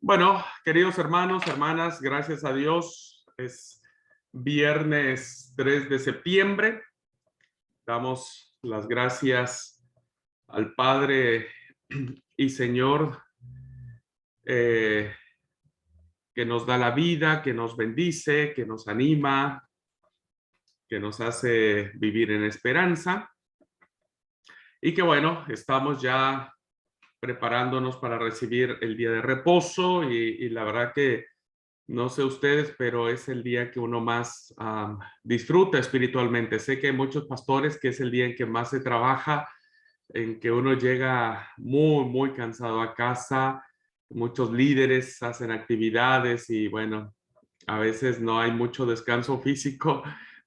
Bueno, queridos hermanos, hermanas, gracias a Dios, es viernes 3 de septiembre. Damos las gracias al Padre y Señor eh, que nos da la vida, que nos bendice, que nos anima, que nos hace vivir en esperanza. Y que bueno, estamos ya preparándonos para recibir el día de reposo y la verdad que no sé ustedes, pero es el día que uno más disfruta espiritualmente. Sé que hay muchos pastores que es el día en que más se trabaja, en que uno llega muy, muy cansado a casa. Muchos líderes hacen actividades y bueno, a veces no hay mucho descanso físico,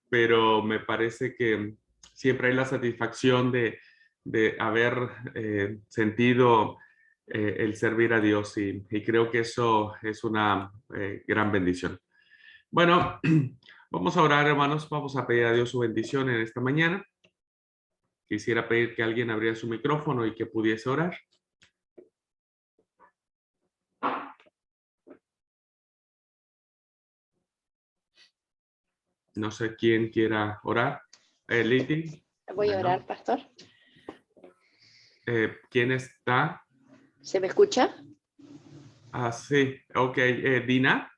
pero me parece que siempre hay la satisfacción de haber sentido el servir a Dios y creo que eso es una gran bendición. Bueno, vamos a orar, hermanos, vamos a pedir a Dios su bendición en esta mañana. Quisiera pedir que alguien abriera su micrófono y que pudiese orar. No sé quién quiera orar. Liti. Voy a orar, pastor. ¿Quién está? ¿Se me escucha? Ah, sí. Ok. Dina.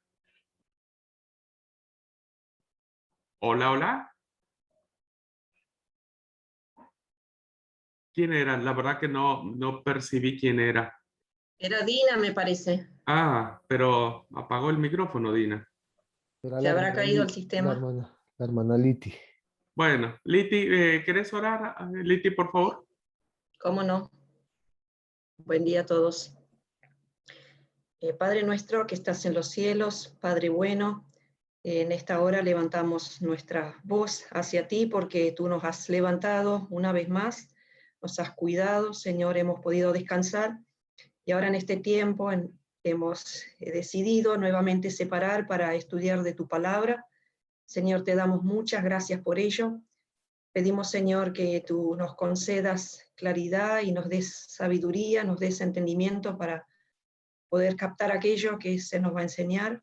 Hola, hola. ¿Quién era? La verdad que no percibí quién era. Era Dina, me parece. Ah, pero apagó el micrófono, Dina. Se habrá caído el sistema. La hermana Liti. Bueno, Liti, ¿querés orar? Liti, por favor. ¿Cómo no? Buen día a todos. Padre nuestro que estás en los cielos, Padre bueno, en esta hora levantamos nuestra voz hacia ti porque tú nos has levantado una vez más, nos has cuidado, Señor, hemos podido descansar y ahora en este tiempo hemos decidido nuevamente separar para estudiar de tu palabra. Señor, te damos muchas gracias por ello. Pedimos, Señor, que tú nos concedas claridad y nos des sabiduría, nos des entendimiento para poder captar aquello que se nos va a enseñar.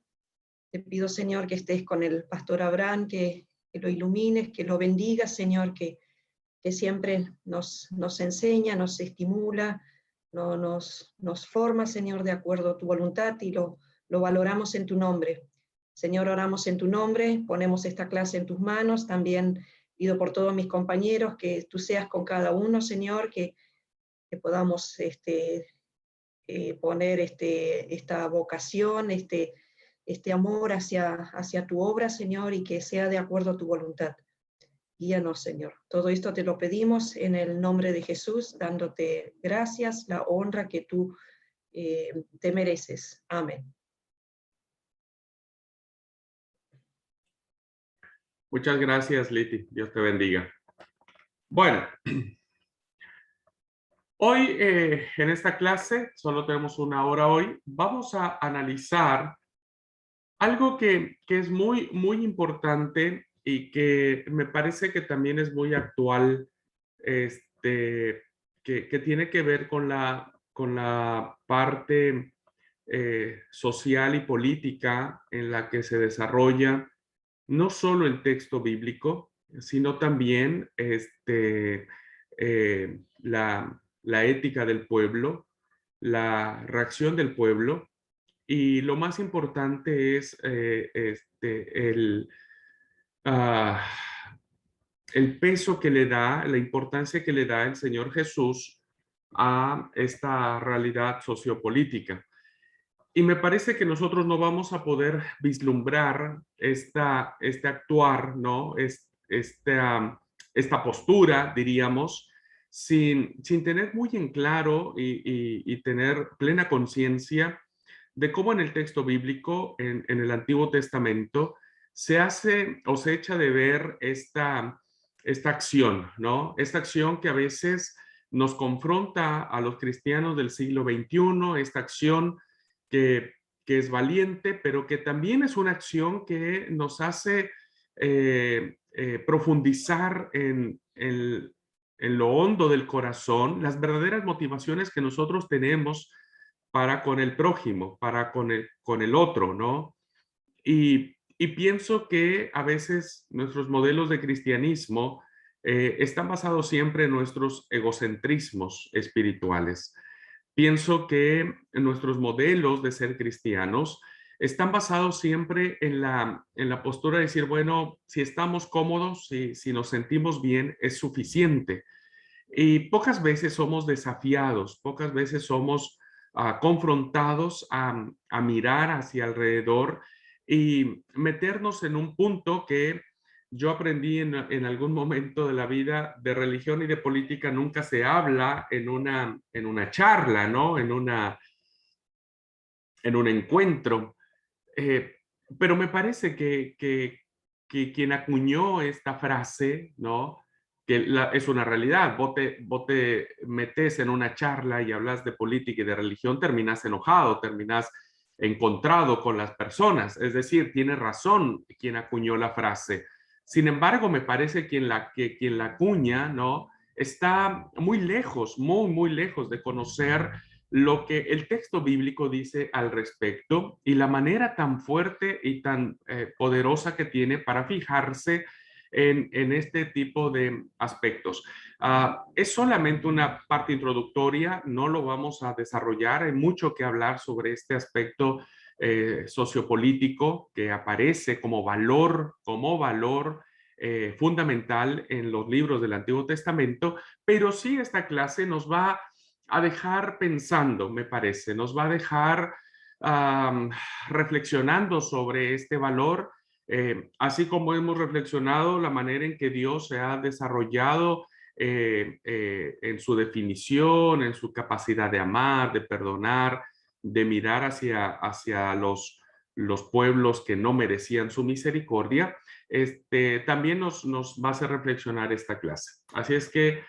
Te pido, Señor, que estés con el pastor Abraham, que lo ilumines, que lo bendigas, Señor, que siempre nos enseña, nos estimula, nos forma, Señor, de acuerdo a tu voluntad y lo valoramos en tu nombre. Señor, oramos en tu nombre, ponemos esta clase en tus manos, también pido por todos mis compañeros que tú seas con cada uno, Señor, que podamos poner esta vocación, este amor hacia tu obra, Señor, y que sea de acuerdo a tu voluntad. Guíanos, Señor. Todo esto te lo pedimos en el nombre de Jesús, dándote gracias, la honra que tú te mereces. Amén. Muchas gracias, Liti. Dios te bendiga. Bueno, hoy en esta clase, solo tenemos una hora hoy, vamos a analizar algo que es muy, muy importante y que me parece que también es muy actual, que tiene que ver con la parte social y política en la que se desarrolla no solo el texto bíblico, sino también la ética del pueblo, la reacción del pueblo, y lo más importante es ah, el peso que le da, la importancia que le da el Señor Jesús a esta realidad sociopolítica. Y me parece que nosotros no vamos a poder vislumbrar este actuar, ¿no? Esta postura, diríamos, sin tener muy en claro y tener plena conciencia de cómo en el texto bíblico, en el Antiguo Testamento, se hace o se echa de ver esta acción, ¿no? Esta acción que a veces nos confronta a los cristianos del siglo XXI, esta acción que, que es valiente, pero que también es una acción que nos hace profundizar en lo hondo del corazón, las verdaderas motivaciones que nosotros tenemos para con el prójimo, para con el otro, ¿no? Y pienso que a veces nuestros modelos de cristianismo están basados siempre en nuestros egocentrismos espirituales. Pienso que nuestros modelos de ser cristianos están basados siempre en la postura de decir, bueno, si estamos cómodos, si nos sentimos bien, es suficiente. Y pocas veces somos desafiados, pocas veces somos confrontados a mirar hacia alrededor y meternos en un punto que yo aprendí en algún momento de la vida. De religión y de política nunca se habla en una charla, ¿no? En un encuentro. Eh, pero me parece que quien acuñó esta frase, ¿no? Es una realidad. Vos te metes en una charla y hablas de política y de religión, terminas enojado, terminas encontrado con las personas. Es decir, tiene razón quien acuñó la frase. Sin embargo, me parece que quien la acuña, ¿no? Está muy lejos, muy lejos de conocer lo que el texto bíblico dice al respecto y la manera tan fuerte y tan poderosa que tiene para fijarse en este tipo de aspectos. Es solamente una parte introductoria, no lo vamos a desarrollar, hay mucho que hablar sobre este aspecto sociopolítico que aparece como valor fundamental en los libros del Antiguo Testamento, pero sí esta clase nos va a dejar pensando, me parece, nos va a dejar reflexionando sobre este valor, así como hemos reflexionado la manera en que Dios se ha desarrollado en su definición, en su capacidad de amar, de perdonar, de mirar hacia los pueblos que no merecían su misericordia. También nos va a hacer reflexionar esta clase. Así es que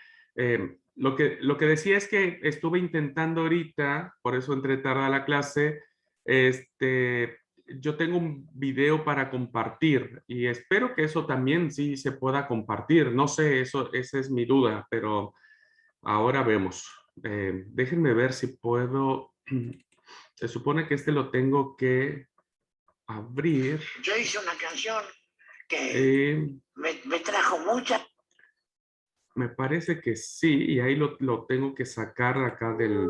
lo que decía es que estuve intentando ahorita, por eso entré tarde a la clase, yo tengo un video para compartir y espero que eso también sí se pueda compartir. No sé, esa es mi duda, pero ahora vemos. Déjenme ver si puedo. Se supone que lo tengo que abrir. Yo hice una canción que me trajo mucha. Me parece que sí, y ahí lo tengo que sacar acá del...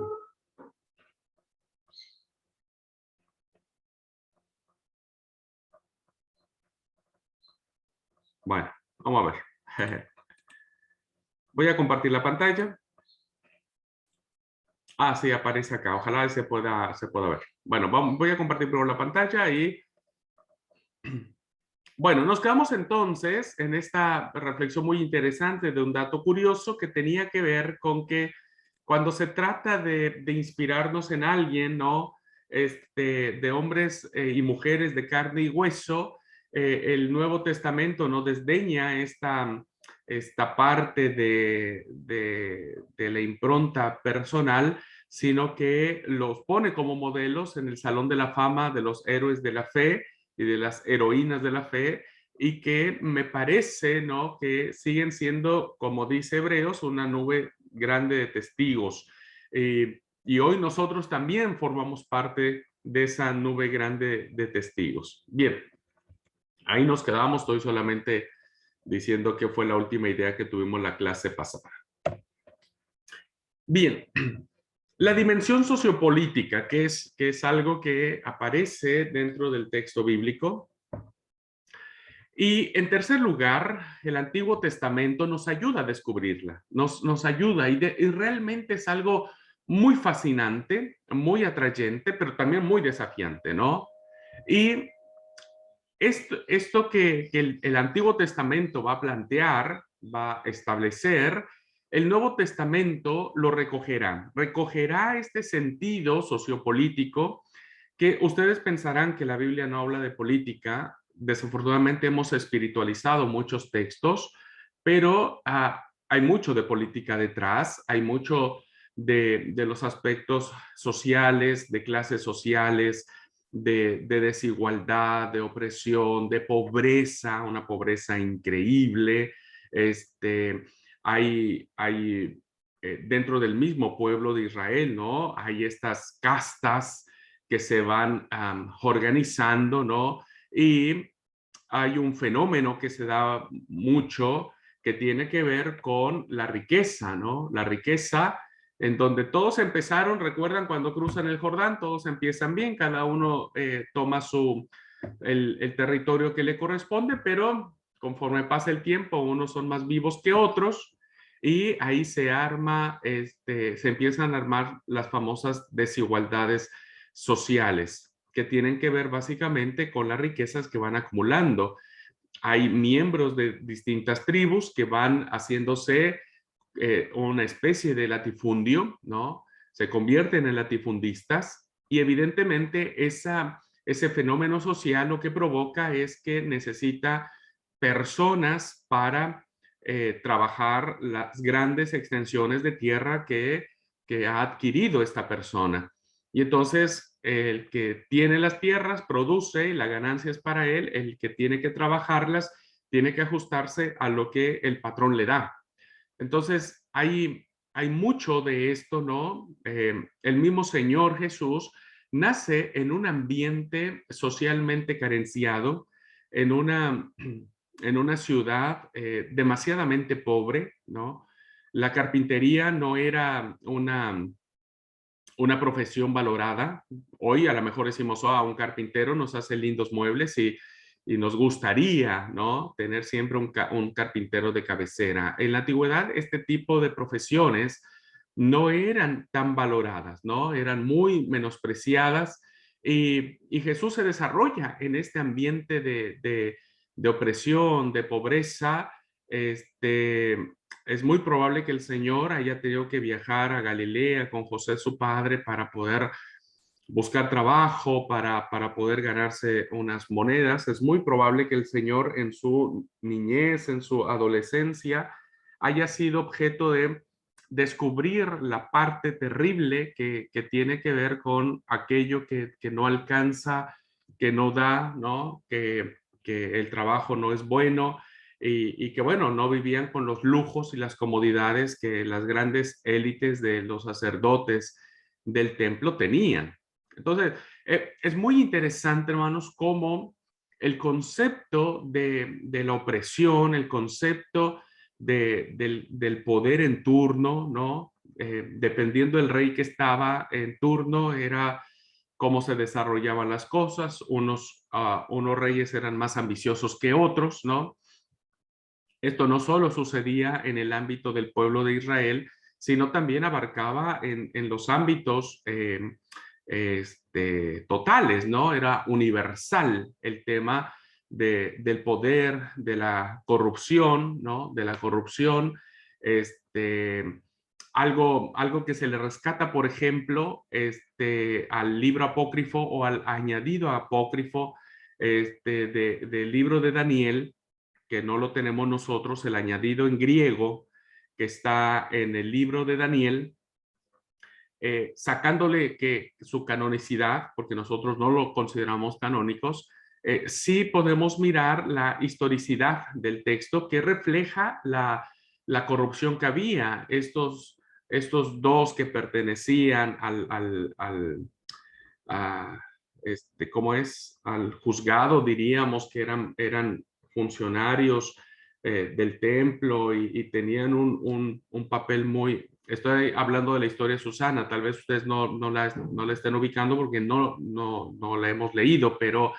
Bueno, vamos a ver. Voy a compartir la pantalla. Ah, sí, aparece acá. Ojalá se pueda ver. Bueno, voy a compartir primero la pantalla y... Bueno, nos quedamos entonces en esta reflexión muy interesante de un dato curioso que tenía que ver con que cuando se trata de inspirarnos en alguien, ¿no? De hombres y mujeres de carne y hueso, el Nuevo Testamento no desdeña esta parte de la impronta personal, sino que los pone como modelos en el Salón de la Fama de los héroes de la fe y de las heroínas de la fe, y que me parece, ¿no?, que siguen siendo, como dice Hebreos, una nube grande de testigos. Y hoy nosotros también formamos parte de esa nube grande de testigos. Bien, ahí nos quedamos. Estoy solamente diciendo que fue la última idea que tuvimos la clase pasada. Bien, la dimensión sociopolítica, que es algo que aparece dentro del texto bíblico. Y en tercer lugar, el Antiguo Testamento nos ayuda a descubrirla, nos ayuda y realmente es algo muy fascinante, muy atrayente, pero también muy desafiante, ¿no? Y esto que el Antiguo Testamento va a plantear, va a establecer, el Nuevo Testamento lo recogerá este sentido sociopolítico que ustedes pensarán que la Biblia no habla de política. Desafortunadamente hemos espiritualizado muchos textos, pero hay mucho de política detrás, hay mucho de los aspectos sociales, de clases sociales, de desigualdad, de opresión, de pobreza, una pobreza increíble. Hay dentro del mismo pueblo de Israel, ¿no? Hay estas castas que se van organizando, ¿no? Y hay un fenómeno que se da mucho que tiene que ver con la riqueza, ¿no? La riqueza en donde todos empezaron, recuerdan cuando cruzan el Jordán, todos empiezan bien, cada uno toma el territorio que le corresponde, pero conforme pasa el tiempo, unos son más vivos que otros, y ahí se empiezan a armar las famosas desigualdades sociales, que tienen que ver básicamente con las riquezas que van acumulando. Hay miembros de distintas tribus que van haciéndose una especie de latifundio, ¿no? Se convierten en latifundistas y evidentemente ese fenómeno social lo que provoca es que necesita personas para trabajar las grandes extensiones de tierra que ha adquirido esta persona. Y entonces el que tiene las tierras produce y la ganancia es para él, el que tiene que trabajarlas tiene que ajustarse a lo que el patrón le da. Entonces hay mucho de esto, ¿no? El mismo Señor Jesús nace en un ambiente socialmente carenciado, en una ciudad demasiadamente pobre, ¿no? La carpintería no era una profesión valorada. Hoy a lo mejor decimos, un carpintero nos hace lindos muebles y nos gustaría, ¿no? Tener siempre un carpintero de cabecera. En la antigüedad, este tipo de profesiones no eran tan valoradas, ¿no? Eran muy menospreciadas y Jesús se desarrolla en este ambiente de opresión, de pobreza. Es muy probable que el Señor haya tenido que viajar a Galilea con José su padre para poder buscar trabajo, para poder ganarse unas monedas. Es muy probable que el Señor en su niñez, en su adolescencia, haya sido objeto de descubrir la parte terrible que tiene que ver con aquello que no alcanza, que no da, ¿no? Que el trabajo no es bueno y que, bueno, no vivían con los lujos y las comodidades que las grandes élites de los sacerdotes del templo tenían. Entonces, es muy interesante, hermanos, cómo el concepto de la opresión, el concepto del poder en turno, ¿no? Dependiendo del rey que estaba en turno, era cómo se desarrollaban las cosas. Unos reyes eran más ambiciosos que otros, ¿no? Esto no solo sucedía en el ámbito del pueblo de Israel, sino también abarcaba en los ámbitos totales, ¿no? Era universal el tema del poder, de la corrupción, ¿no? De la corrupción, algo que se le rescata, por ejemplo, al libro apócrifo o al añadido apócrifo del libro de Daniel, que no lo tenemos nosotros, el añadido en griego que está en el libro de Daniel, sacándole que su canonicidad, porque nosotros no lo consideramos canónicos, sí podemos mirar la historicidad del texto que refleja la corrupción que había. Estos dos que pertenecían ¿cómo es? Al juzgado, diríamos que eran funcionarios del templo y tenían un papel muy... Estoy hablando de la historia de Susana, tal vez ustedes no la estén ubicando porque no la hemos leído, pero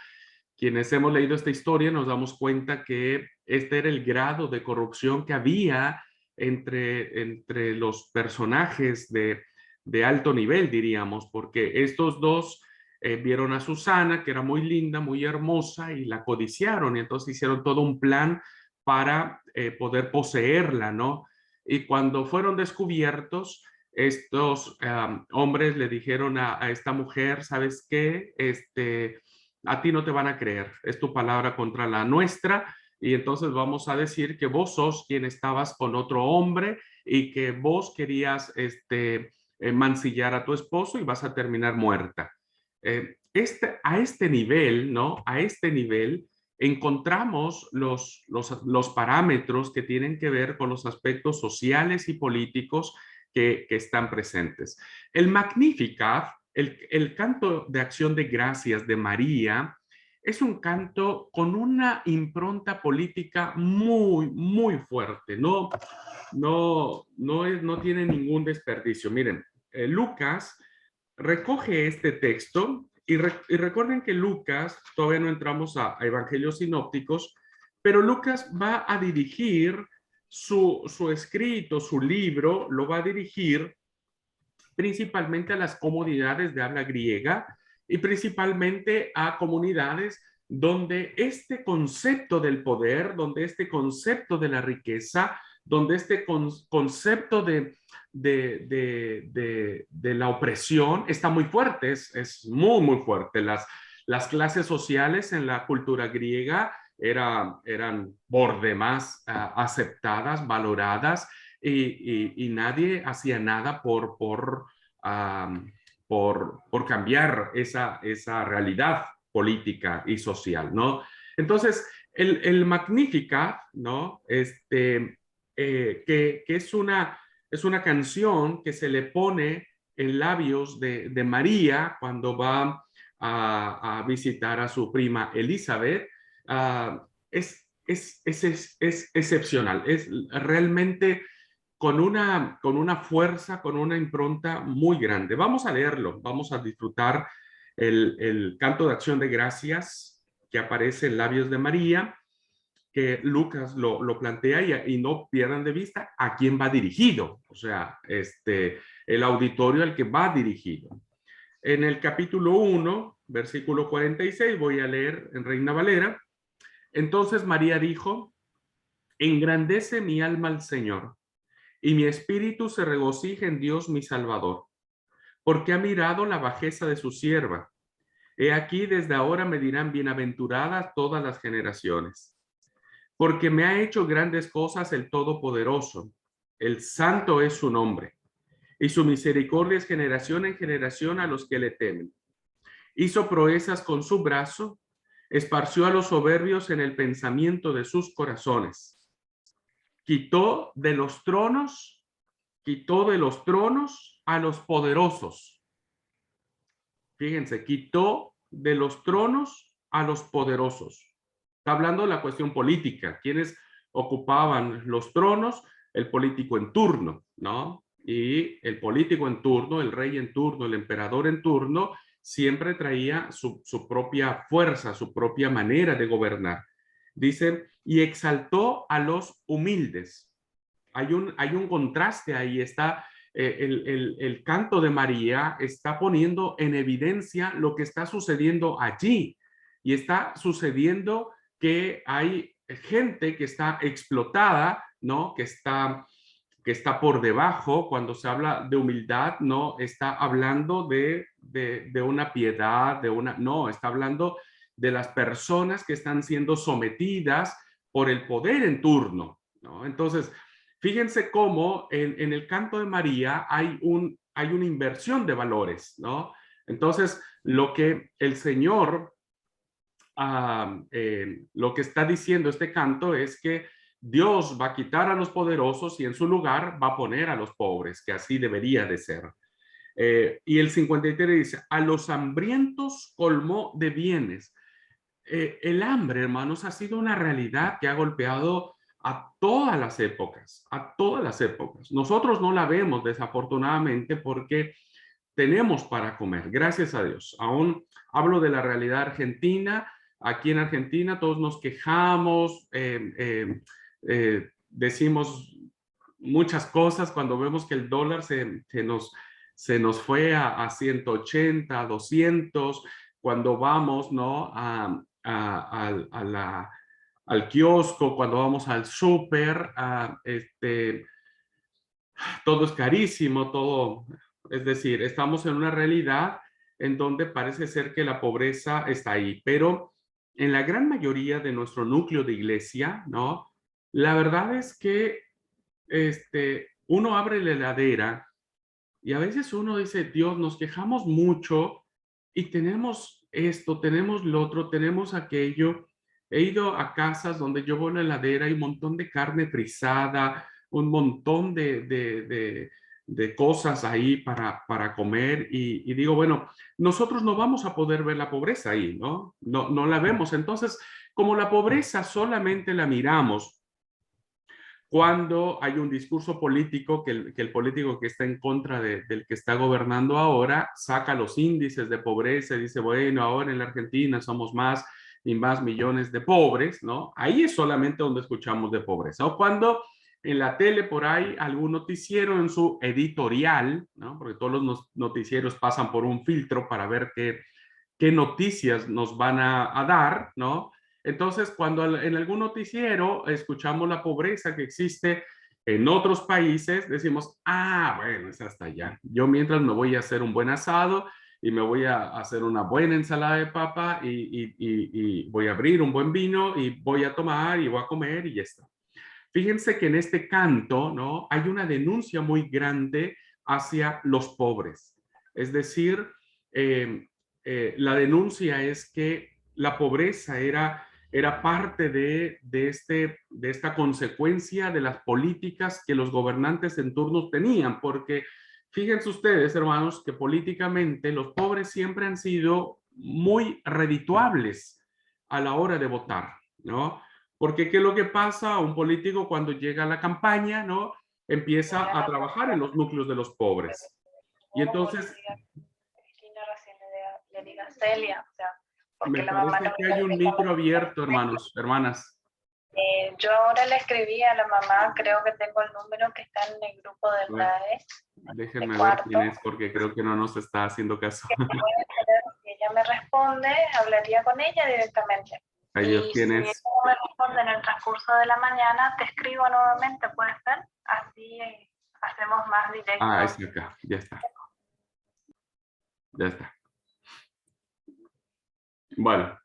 quienes hemos leído esta historia nos damos cuenta que este era el grado de corrupción que había entre los personajes de alto nivel, diríamos, porque estos dos vieron a Susana, que era muy linda, muy hermosa, y la codiciaron, y entonces hicieron todo un plan para poder poseerla, ¿no? Y cuando fueron descubiertos, estos hombres le dijeron a esta mujer, ¿sabes qué? A ti no te van a creer, es tu palabra contra la nuestra, y entonces vamos a decir que vos sos quien estabas con otro hombre y que vos querías mancillar a tu esposo y vas a terminar muerta. A este nivel, ¿no? A este nivel encontramos los parámetros que tienen que ver con los aspectos sociales y políticos que están presentes. El Magnificat, el canto de acción de gracias de María, es un canto con una impronta política muy, muy fuerte. No tiene ningún desperdicio. Miren, Lucas recoge este texto y recuerden que Lucas, todavía no entramos a evangelios sinópticos, pero Lucas va a dirigir su escrito, su libro, lo va a dirigir principalmente a las comunidades de habla griega y principalmente a comunidades donde este concepto del poder, donde este concepto de la riqueza, donde este concepto de la opresión está muy fuerte, es muy, muy fuerte. Las clases sociales en la cultura griega eran por demás aceptadas, valoradas, y nadie hacía nada por cambiar esa realidad política y social, ¿no? Entonces, el Magnificat, ¿no? Que es una canción que se le pone en labios de María cuando va a visitar a su prima Elizabeth, es excepcional, es realmente con una fuerza, con una impronta muy grande. Vamos a leerlo, vamos a disfrutar el canto de acción de gracias que aparece en labios de María, que Lucas lo plantea y no pierdan de vista a quién va dirigido, o sea, el auditorio al que va dirigido. En el capítulo 1, versículo 46, voy a leer en Reina Valera. Entonces María dijo, engrandece mi alma al Señor, y mi espíritu se regocija en Dios mi Salvador, porque ha mirado la bajeza de su sierva. He aquí, desde ahora me dirán bienaventuradas todas las generaciones, porque me ha hecho grandes cosas el Todopoderoso. El Santo es su nombre, y su misericordia es generación en generación a los que le temen. Hizo proezas con su brazo, esparció a los soberbios en el pensamiento de sus corazones. Quitó de los tronos a los poderosos. Fíjense, quitó de los tronos a los poderosos. Está hablando de la cuestión política. ¿Quiénes ocupaban los tronos? El político en turno, ¿no? Y el político en turno, el rey en turno, el emperador en turno, siempre traía su propia fuerza, su propia manera de gobernar. Dice, y exaltó a los humildes. Hay un contraste ahí, está el canto de María está poniendo en evidencia lo que está sucediendo allí, y está sucediendo que hay gente que está explotada, ¿no? Que está por debajo. Cuando se habla de humildad, no está hablando de una piedad, no, está hablando de las personas que están siendo sometidas por el poder en turno, ¿no? Entonces, fíjense cómo en el canto de María hay una inversión de valores, ¿no? Entonces, lo que el Señor, lo que está diciendo este canto es que Dios va a quitar a los poderosos y en su lugar va a poner a los pobres, que así debería de ser. Y el 53 dice, a los hambrientos colmó de bienes. El hambre, hermanos, ha sido una realidad que ha golpeado a todas las épocas, a todas las épocas. Nosotros no la vemos, desafortunadamente, porque tenemos para comer, gracias a Dios. Aún hablo de la realidad argentina. Aquí en Argentina todos nos quejamos, decimos muchas cosas cuando vemos que el dólar se nos fue a 180, a 200, cuando vamos, ¿no? Al kiosco, cuando vamos al súper, todo es carísimo, todo, es decir, estamos en una realidad en donde parece ser que la pobreza está ahí, pero en la gran mayoría de nuestro núcleo de iglesia, ¿no? La verdad es que uno abre la heladera y a veces uno dice, Dios, nos quejamos mucho y tenemos esto, tenemos lo otro, tenemos aquello. He ido a casas donde yo veo la heladera y un montón de carne frisada, un montón de de cosas ahí para comer y digo, bueno, nosotros no vamos a poder ver la pobreza ahí, ¿no? No la vemos. Entonces, como la pobreza solamente la miramos cuando hay un discurso político que el político que está en contra del que está gobernando ahora saca los índices de pobreza y dice, bueno, ahora en la Argentina somos más y más millones de pobres, ¿no? Ahí es solamente donde escuchamos de pobreza. O cuando en la tele por ahí algún noticiero en su editorial, ¿no? Porque todos los noticieros pasan por un filtro para ver qué noticias nos van a dar, ¿no? Entonces, cuando en algún noticiero escuchamos la pobreza que existe en otros países, decimos, ah, bueno, es hasta allá. Yo mientras me voy a hacer un buen asado y me voy a hacer una buena ensalada de papa y voy a abrir un buen vino y voy a tomar y voy a comer y ya está. Fíjense que en este canto, ¿no? Hay una denuncia muy grande hacia los pobres. Es decir, la denuncia es que la pobreza era parte de esta consecuencia de las políticas que los gobernantes en turno tenían, porque fíjense ustedes, hermanos, que políticamente los pobres siempre han sido muy redituables a la hora de votar, ¿no? Porque ¿qué es lo que pasa a un político cuando llega a la campaña, ¿no? Empieza a trabajar en los núcleos de los pobres. Y entonces... Cristina recién le diga a Celia, o sea, porque me la mamá parece no que me hay un micro abierto, hermanos, hermanas. Yo ahora le escribí a la mamá, creo que tengo el número que está en el grupo del DAE. Déjenme ver quién es, porque creo que no nos está haciendo caso. Si ella me responde, hablaría con ella directamente. Ahí si ella no me responde en el transcurso de la mañana, te escribo nuevamente, ¿puede ser? Así hacemos más directo. Ah, es acá, ya está. Ya está. Bueno.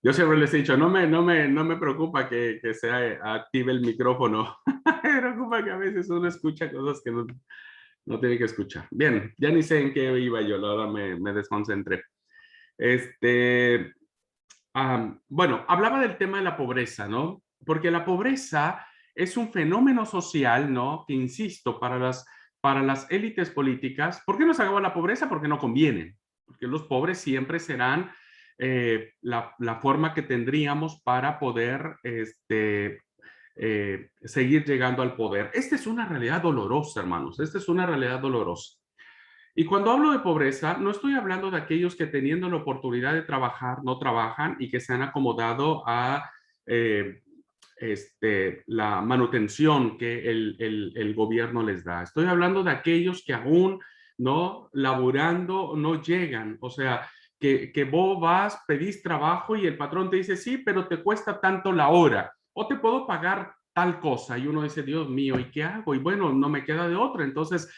Yo siempre les he dicho, no me preocupa que se active el micrófono. Me preocupa que a veces uno escucha cosas que no tiene que escuchar. Bien, ya ni sé en qué iba yo, la verdad me desconcentré. Bueno, hablaba del tema de la pobreza, ¿no? Porque la pobreza es un fenómeno social, ¿no? Que, insisto, para las élites políticas, ¿por qué nos acaba la pobreza? Porque no conviene. Porque los pobres siempre serán la forma que tendríamos para poder seguir llegando al poder. Esta es una realidad dolorosa, hermanos. Esta es una realidad dolorosa. Y cuando hablo de pobreza, no estoy hablando de aquellos que teniendo la oportunidad de trabajar, no trabajan y que se han acomodado a la manutención que el gobierno les da. Estoy hablando de aquellos que aún no laborando no llegan. O sea, que vos vas, pedís trabajo y el patrón te dice, sí, pero te cuesta tanto la hora. O te puedo pagar tal cosa. Y uno dice, Dios mío, ¿y qué hago? Y bueno, no me queda de otra. Entonces,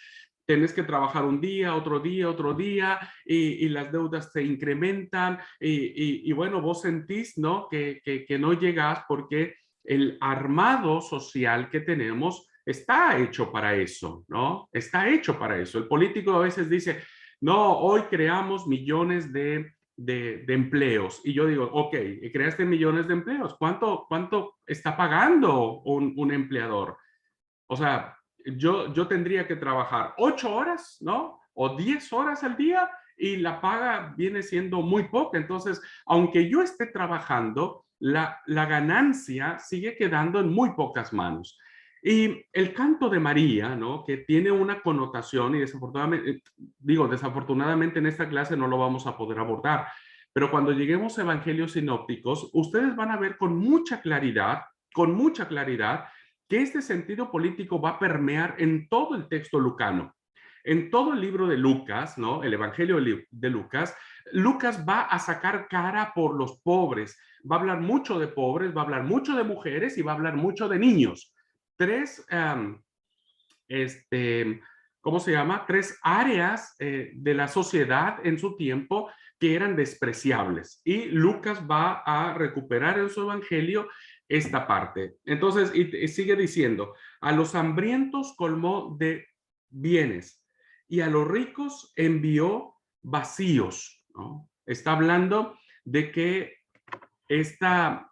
tenés que trabajar un día, otro día, y las deudas se incrementan, y bueno, vos sentís, ¿no? Que no llegás porque el armado social que tenemos está hecho para eso, ¿no? Está hecho para eso. El político a veces dice, no, hoy creamos millones de empleos. Y yo digo, ok, creaste millones de empleos. ¿Cuánto está pagando un empleador? O sea, yo tendría que trabajar 8 horas, ¿no? O 10 horas al día y la paga viene siendo muy poca. Entonces, aunque yo esté trabajando, la ganancia sigue quedando en muy pocas manos. Y el canto de María, ¿no? Que tiene una connotación y desafortunadamente en esta clase no lo vamos a poder abordar. Pero cuando lleguemos a evangelios sinópticos, ustedes van a ver con mucha claridad, que este sentido político va a permear en todo el texto lucano. En todo el libro de Lucas, ¿no? El Evangelio de Lucas, Lucas va a sacar cara por los pobres. Va a hablar mucho de pobres, va a hablar mucho de mujeres y va a hablar mucho de niños. ¿Cómo se llama? 3 áreas de la sociedad en su tiempo que eran despreciables. Y Lucas va a recuperar en su evangelio esta parte. Entonces, y sigue diciendo, a los hambrientos colmó de bienes y a los ricos envió vacíos, ¿no? Está hablando de que esta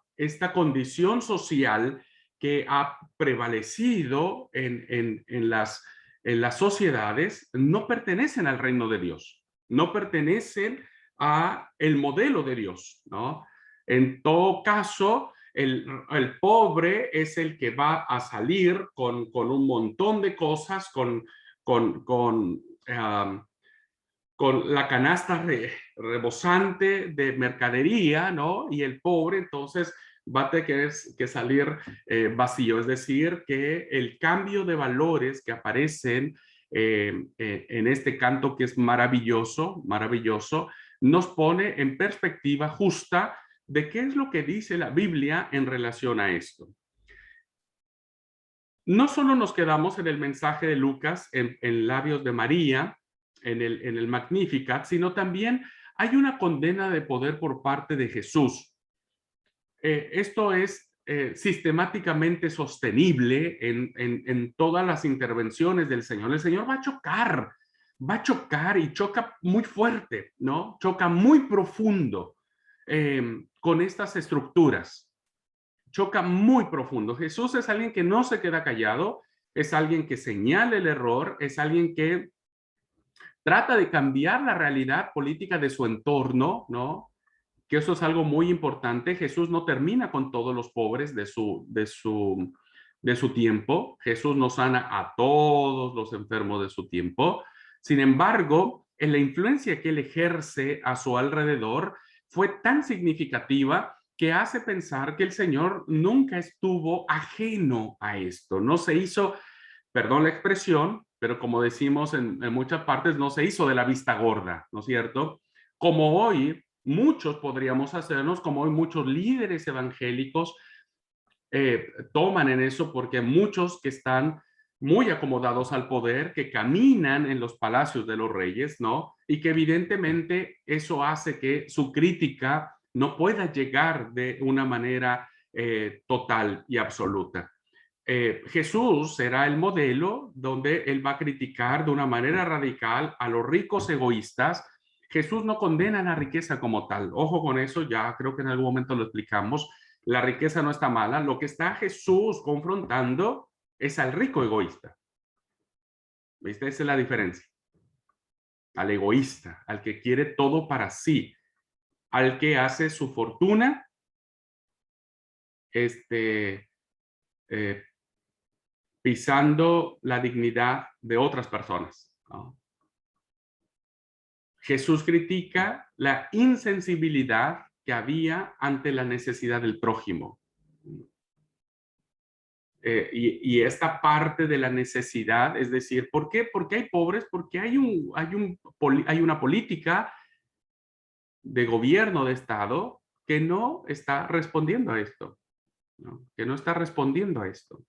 condición social que ha prevalecido en las sociedades no pertenecen al reino de Dios, no pertenecen a el modelo de Dios, ¿no? En todo caso, el pobre es el que va a salir con un montón de cosas, con la canasta rebosante de mercadería, ¿no? Y el pobre entonces va a tener que salir vacío. Es decir, que el cambio de valores que aparecen en este canto, que es maravilloso, maravilloso, nos pone en perspectiva justa de qué es lo que dice la Biblia en relación a esto. No solo nos quedamos en el mensaje de Lucas, en labios de María, en el Magnificat, sino también hay una condena de poder por parte de Jesús. Esto es sistemáticamente sostenible en todas las intervenciones del Señor. El Señor va a chocar y choca muy fuerte, ¿no? Choca muy profundo con estas estructuras. Choca muy profundo. Jesús es alguien que no se queda callado, es alguien que señala el error, es alguien que trata de cambiar la realidad política de su entorno, ¿no? Que eso es algo muy importante. Jesús no termina con todos los pobres de su tiempo. Jesús no sana a todos los enfermos de su tiempo. Sin embargo, en la influencia que él ejerce a su alrededor fue tan significativa que hace pensar que el Señor nunca estuvo ajeno a esto. No se hizo, perdón la expresión, pero como decimos en muchas partes, no se hizo de la vista gorda, ¿no es cierto? Como hoy muchos podríamos hacernos, como hoy muchos líderes evangélicos toman en eso, porque muchos que están muy acomodados al poder, que caminan en los palacios de los reyes, ¿no? Y que evidentemente eso hace que su crítica no pueda llegar de una manera total y absoluta. Jesús será el modelo donde él va a criticar de una manera radical a los ricos egoístas. Jesús no condena la riqueza como tal. Ojo con eso, ya creo que en algún momento lo explicamos. La riqueza no está mala. Lo que está Jesús confrontando es al rico egoísta. ¿Viste? Esa es la diferencia. Al egoísta, al que quiere todo para sí, al que hace su fortuna pisando la dignidad de otras personas, ¿no? Jesús critica la insensibilidad que había ante la necesidad del prójimo. Y esta parte de la necesidad, es decir, ¿por qué? Porque hay pobres, porque hay una política de gobierno, de Estado, que no está respondiendo a esto, ¿no? Que no está respondiendo a esto.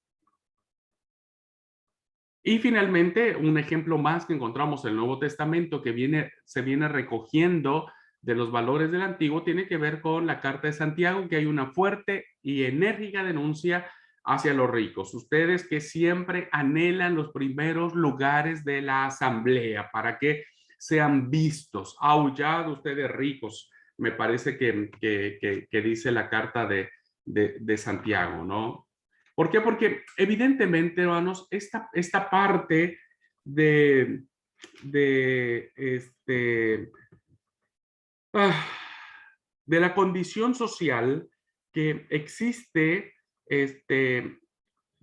Y finalmente, un ejemplo más que encontramos en el Nuevo Testamento que se viene recogiendo de los valores del Antiguo, tiene que ver con la Carta de Santiago, que hay una fuerte y enérgica denuncia hacia los ricos. Ustedes que siempre anhelan los primeros lugares de la asamblea para que sean vistos, aullad ustedes ricos, me parece que dice la Carta de Santiago, ¿no? ¿Por qué? Porque evidentemente, hermanos, esta parte de la condición social que existe,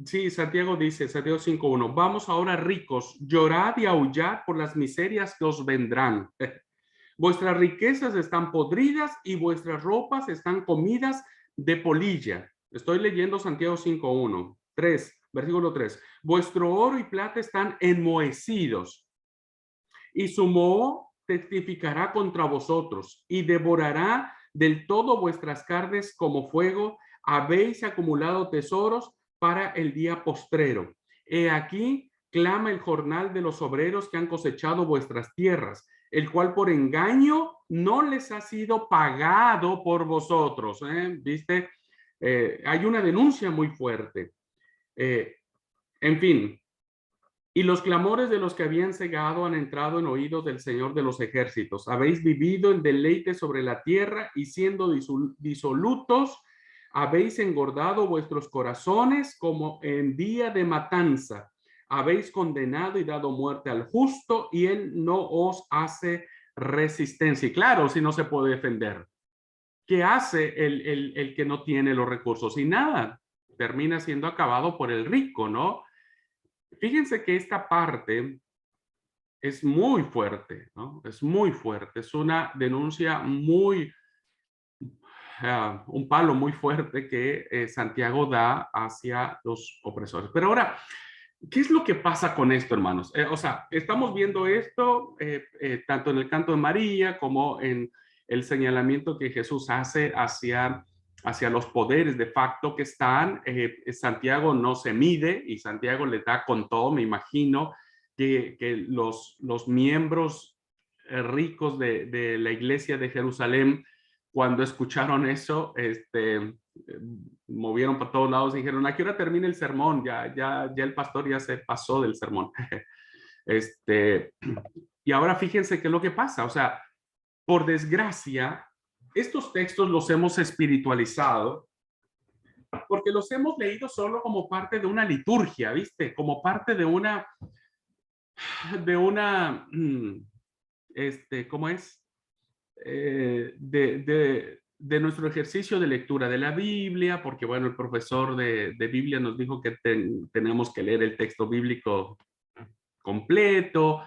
sí, Santiago dice, Santiago 5:1, vamos ahora ricos, llorad y aullad por las miserias que os vendrán. Vuestras riquezas están podridas y vuestras ropas están comidas de polilla. Estoy leyendo Santiago 5:1, 3, versículo 3. Vuestro oro y plata están enmohecidos, y su moho testificará contra vosotros, y devorará del todo vuestras carnes como fuego. Habéis acumulado tesoros para el día postrero. He aquí, clama el jornal de los obreros que han cosechado vuestras tierras, el cual por engaño no les ha sido pagado por vosotros. ¿Viste? Hay una denuncia muy fuerte. En fin, y los clamores de los que habían cegado han entrado en oídos del Señor de los ejércitos. Habéis vivido en deleite sobre la tierra y siendo disolutos, Habéis engordado vuestros corazones como en día de matanza. Habéis condenado y dado muerte al justo y él no os hace resistencia. Y claro, si no se puede defender. ¿Qué hace el que no tiene los recursos? Y nada, termina siendo acabado por el rico, ¿no? Fíjense que esta parte es muy fuerte, ¿no? Es muy fuerte. Es una denuncia muy, un palo muy fuerte que Santiago da hacia los opresores. Pero ahora, ¿qué es lo que pasa con esto, hermanos? O sea, estamos viendo esto tanto en el canto de María como en el señalamiento que Jesús hace hacia los poderes de facto que están. Santiago no se mide y Santiago le da con todo. Me imagino que los miembros ricos de la iglesia de Jerusalén, cuando escucharon eso, movieron para todos lados y dijeron, ¿a qué hora termina el sermón? Ya el pastor ya se pasó del sermón. Y ahora fíjense qué es lo que pasa. O sea, por desgracia, estos textos los hemos espiritualizado porque los hemos leído solo como parte de una liturgia, ¿viste? Como parte de una, ¿cómo es? De nuestro ejercicio de lectura de la Biblia, porque bueno, el profesor de Biblia nos dijo que tenemos que leer el texto bíblico completo,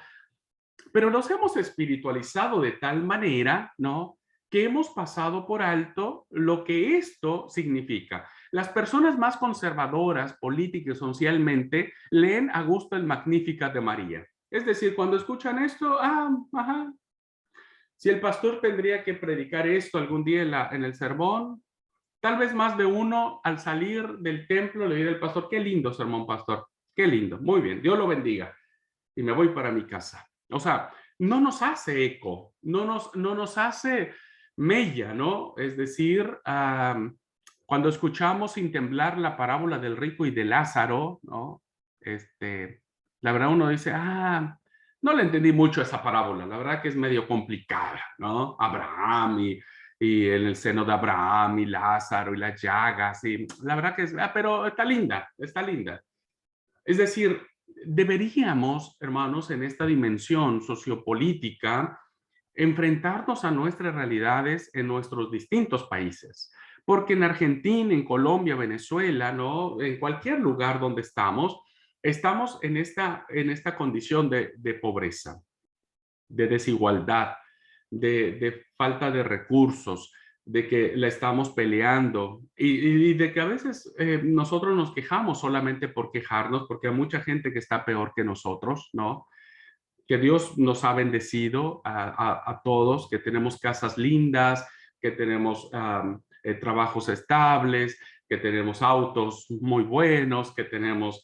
pero los hemos espiritualizado de tal manera, ¿no?, que hemos pasado por alto lo que esto significa. Las personas más conservadoras, políticas y socialmente, leen a gusto el Magnificat de María. Es decir, cuando escuchan esto, ajá. Si el pastor tendría que predicar esto algún día en el sermón, tal vez más de uno al salir del templo le dirá al pastor, qué lindo sermón, pastor, qué lindo, muy bien, Dios lo bendiga. Y me voy para mi casa. O sea, no nos hace eco, no nos hace mella, ¿no? Es decir, cuando escuchamos sin temblar la parábola del rico y de Lázaro, ¿no? La verdad uno dice, no le entendí mucho esa parábola, la verdad que es medio complicada, ¿no? Abraham y en el seno de Abraham y Lázaro y las llagas, y la verdad que es, pero está linda, está linda. Es decir, deberíamos, hermanos, en esta dimensión sociopolítica, enfrentarnos a nuestras realidades en nuestros distintos países. Porque en Argentina, en Colombia, Venezuela, ¿no?, en cualquier lugar donde estamos en esta condición de pobreza, de desigualdad, de falta de recursos, de que la estamos peleando y de que a veces nosotros nos quejamos solamente por quejarnos, porque hay mucha gente que está peor que nosotros, ¿no? Que Dios nos ha bendecido a todos, que tenemos casas lindas, que tenemos trabajos estables, que tenemos autos muy buenos, que tenemos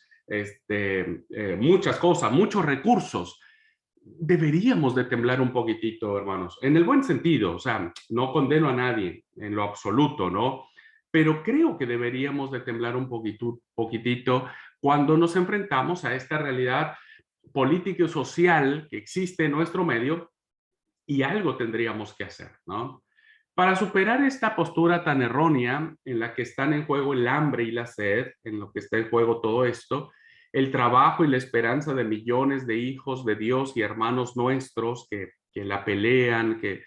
muchas cosas, muchos recursos. Deberíamos de temblar un poquitito, hermanos, en el buen sentido. O sea, no condeno a nadie en lo absoluto, ¿no? Pero creo que deberíamos de temblar un poquitito cuando nos enfrentamos a esta realidad política y social que existe en nuestro medio, y algo tendríamos que hacer, ¿no? Para superar esta postura tan errónea en la que están en juego el hambre y la sed, en lo que está en juego todo esto, el trabajo y la esperanza de millones de hijos de Dios y hermanos nuestros que la pelean, que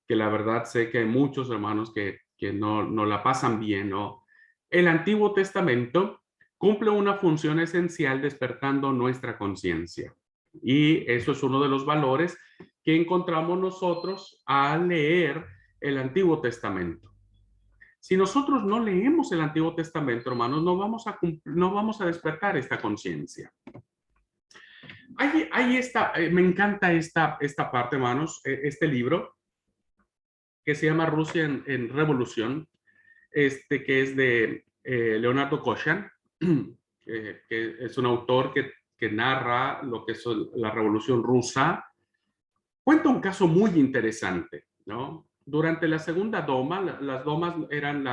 la verdad sé que hay muchos hermanos que no la pasan bien, ¿no? El Antiguo Testamento cumple una función esencial despertando nuestra conciencia. Y eso es uno de los valores que encontramos nosotros al leer el Antiguo Testamento. Si nosotros no leemos el Antiguo Testamento, hermanos, no vamos a despertar esta conciencia. Me encanta esta parte, hermanos, este libro que se llama Rusia en Revolución, que es de Leonardo Koshan, que es un autor que narra lo que es la Revolución Rusa. Cuenta un caso muy interesante, ¿no? Durante la segunda Doma, las Domas eran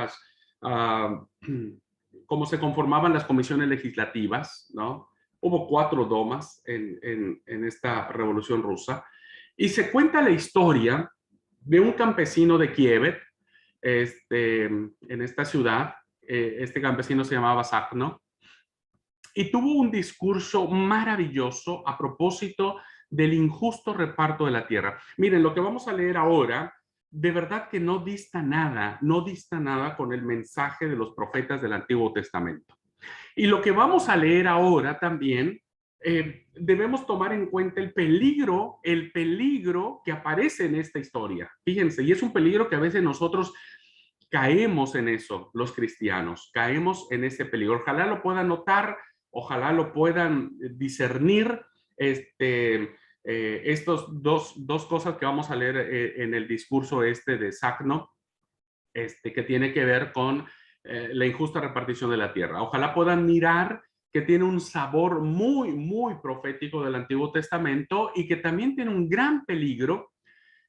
cómo se conformaban las comisiones legislativas, ¿no? Hubo 4 Domas en esta Revolución Rusa, y se cuenta la historia de un campesino de Kiev, en esta ciudad, Este campesino se llamaba Sacno. Y tuvo un discurso maravilloso a propósito del injusto reparto de la tierra. Miren, lo que vamos a leer ahora, de verdad que no dista nada con el mensaje de los profetas del Antiguo Testamento. Y lo que vamos a leer ahora también, debemos tomar en cuenta el peligro que aparece en esta historia. Fíjense, y es un peligro que a veces nosotros caemos en eso, los cristianos, caemos en ese peligro. Ojalá lo puedan notar, ojalá lo puedan discernir, estos dos cosas que vamos a leer en el discurso de Sacno, que tiene que ver con la injusta repartición de la tierra. Ojalá puedan mirar que tiene un sabor muy, muy profético del Antiguo Testamento y que también tiene un gran peligro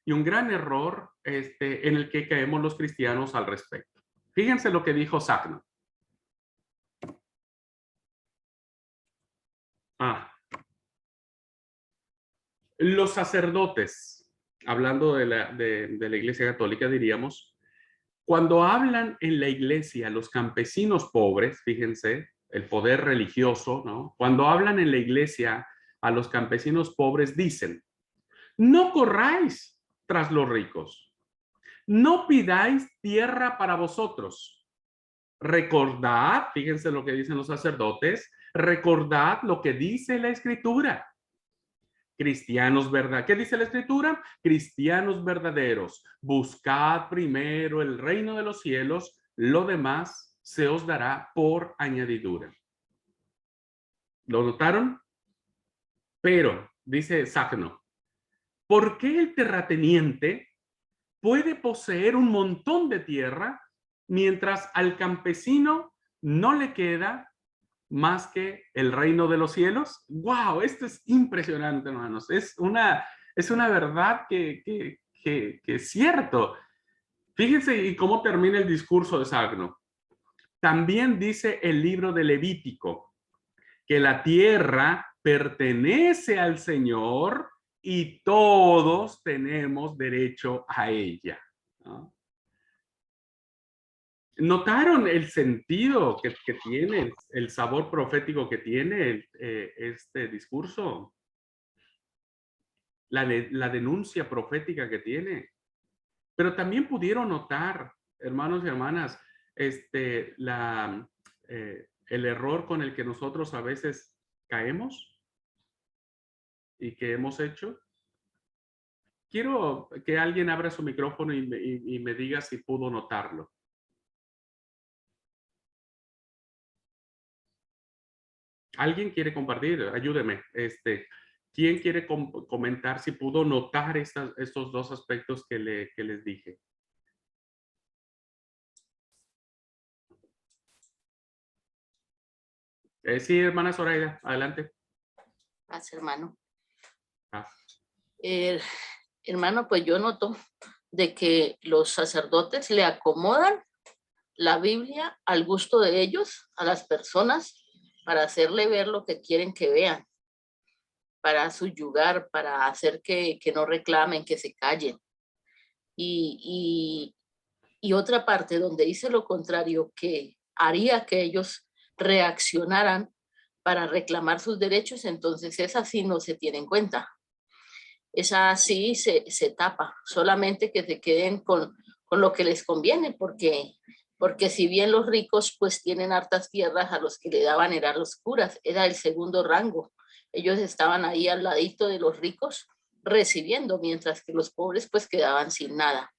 y un gran error en el que caemos los cristianos al respecto. Fíjense lo que dijo Sacno. Los sacerdotes, hablando de la Iglesia Católica, diríamos, cuando hablan en la iglesia los campesinos pobres, fíjense, el poder religioso, ¿no? Cuando hablan en la iglesia a los campesinos pobres, dicen, no corráis tras los ricos, no pidáis tierra para vosotros. Recordad, fíjense lo que dicen los sacerdotes, recordad lo que dice la Escritura. Cristianos verdaderos. ¿Qué dice la Escritura? Cristianos verdaderos. Buscad primero el reino de los cielos, lo demás se os dará por añadidura. ¿Lo notaron? Pero, dice Sacno, ¿por qué el terrateniente puede poseer un montón de tierra mientras al campesino no le queda más que el reino de los cielos? ¡Wow! Esto es impresionante, hermanos. Es una verdad que es cierto. Fíjense y cómo termina el discurso de Sacno. También dice el libro de Levítico que la tierra pertenece al Señor y todos tenemos derecho a ella, ¿no? ¿Notaron el sentido que tiene, el sabor profético que tiene este discurso? La denuncia profética que tiene. Pero también pudieron notar, hermanos y hermanas, el error con el que nosotros a veces caemos y que hemos hecho. Quiero que alguien abra su micrófono y me diga si pudo notarlo. ¿Alguien quiere compartir? Ayúdeme. ¿Quién quiere comentar si pudo notar estos dos aspectos que les dije? Sí, hermana Zoraida, adelante. Gracias, hermano. Ah. Hermano, pues yo noto de que los sacerdotes le acomodan la Biblia al gusto de ellos, a las personas, para hacerle ver lo que quieren que vean, para subyugar, para hacer que no reclamen, que se callen. Y otra parte donde dice lo contrario, que haría que ellos reaccionaran para reclamar sus derechos, entonces esa sí no se tiene en cuenta. Esa sí se tapa, solamente que se queden con lo que les conviene, porque si bien los ricos pues tienen hartas tierras, a los que le daban eran los curas, era el segundo rango. Ellos estaban ahí al ladito de los ricos recibiendo, mientras que los pobres pues quedaban sin nada.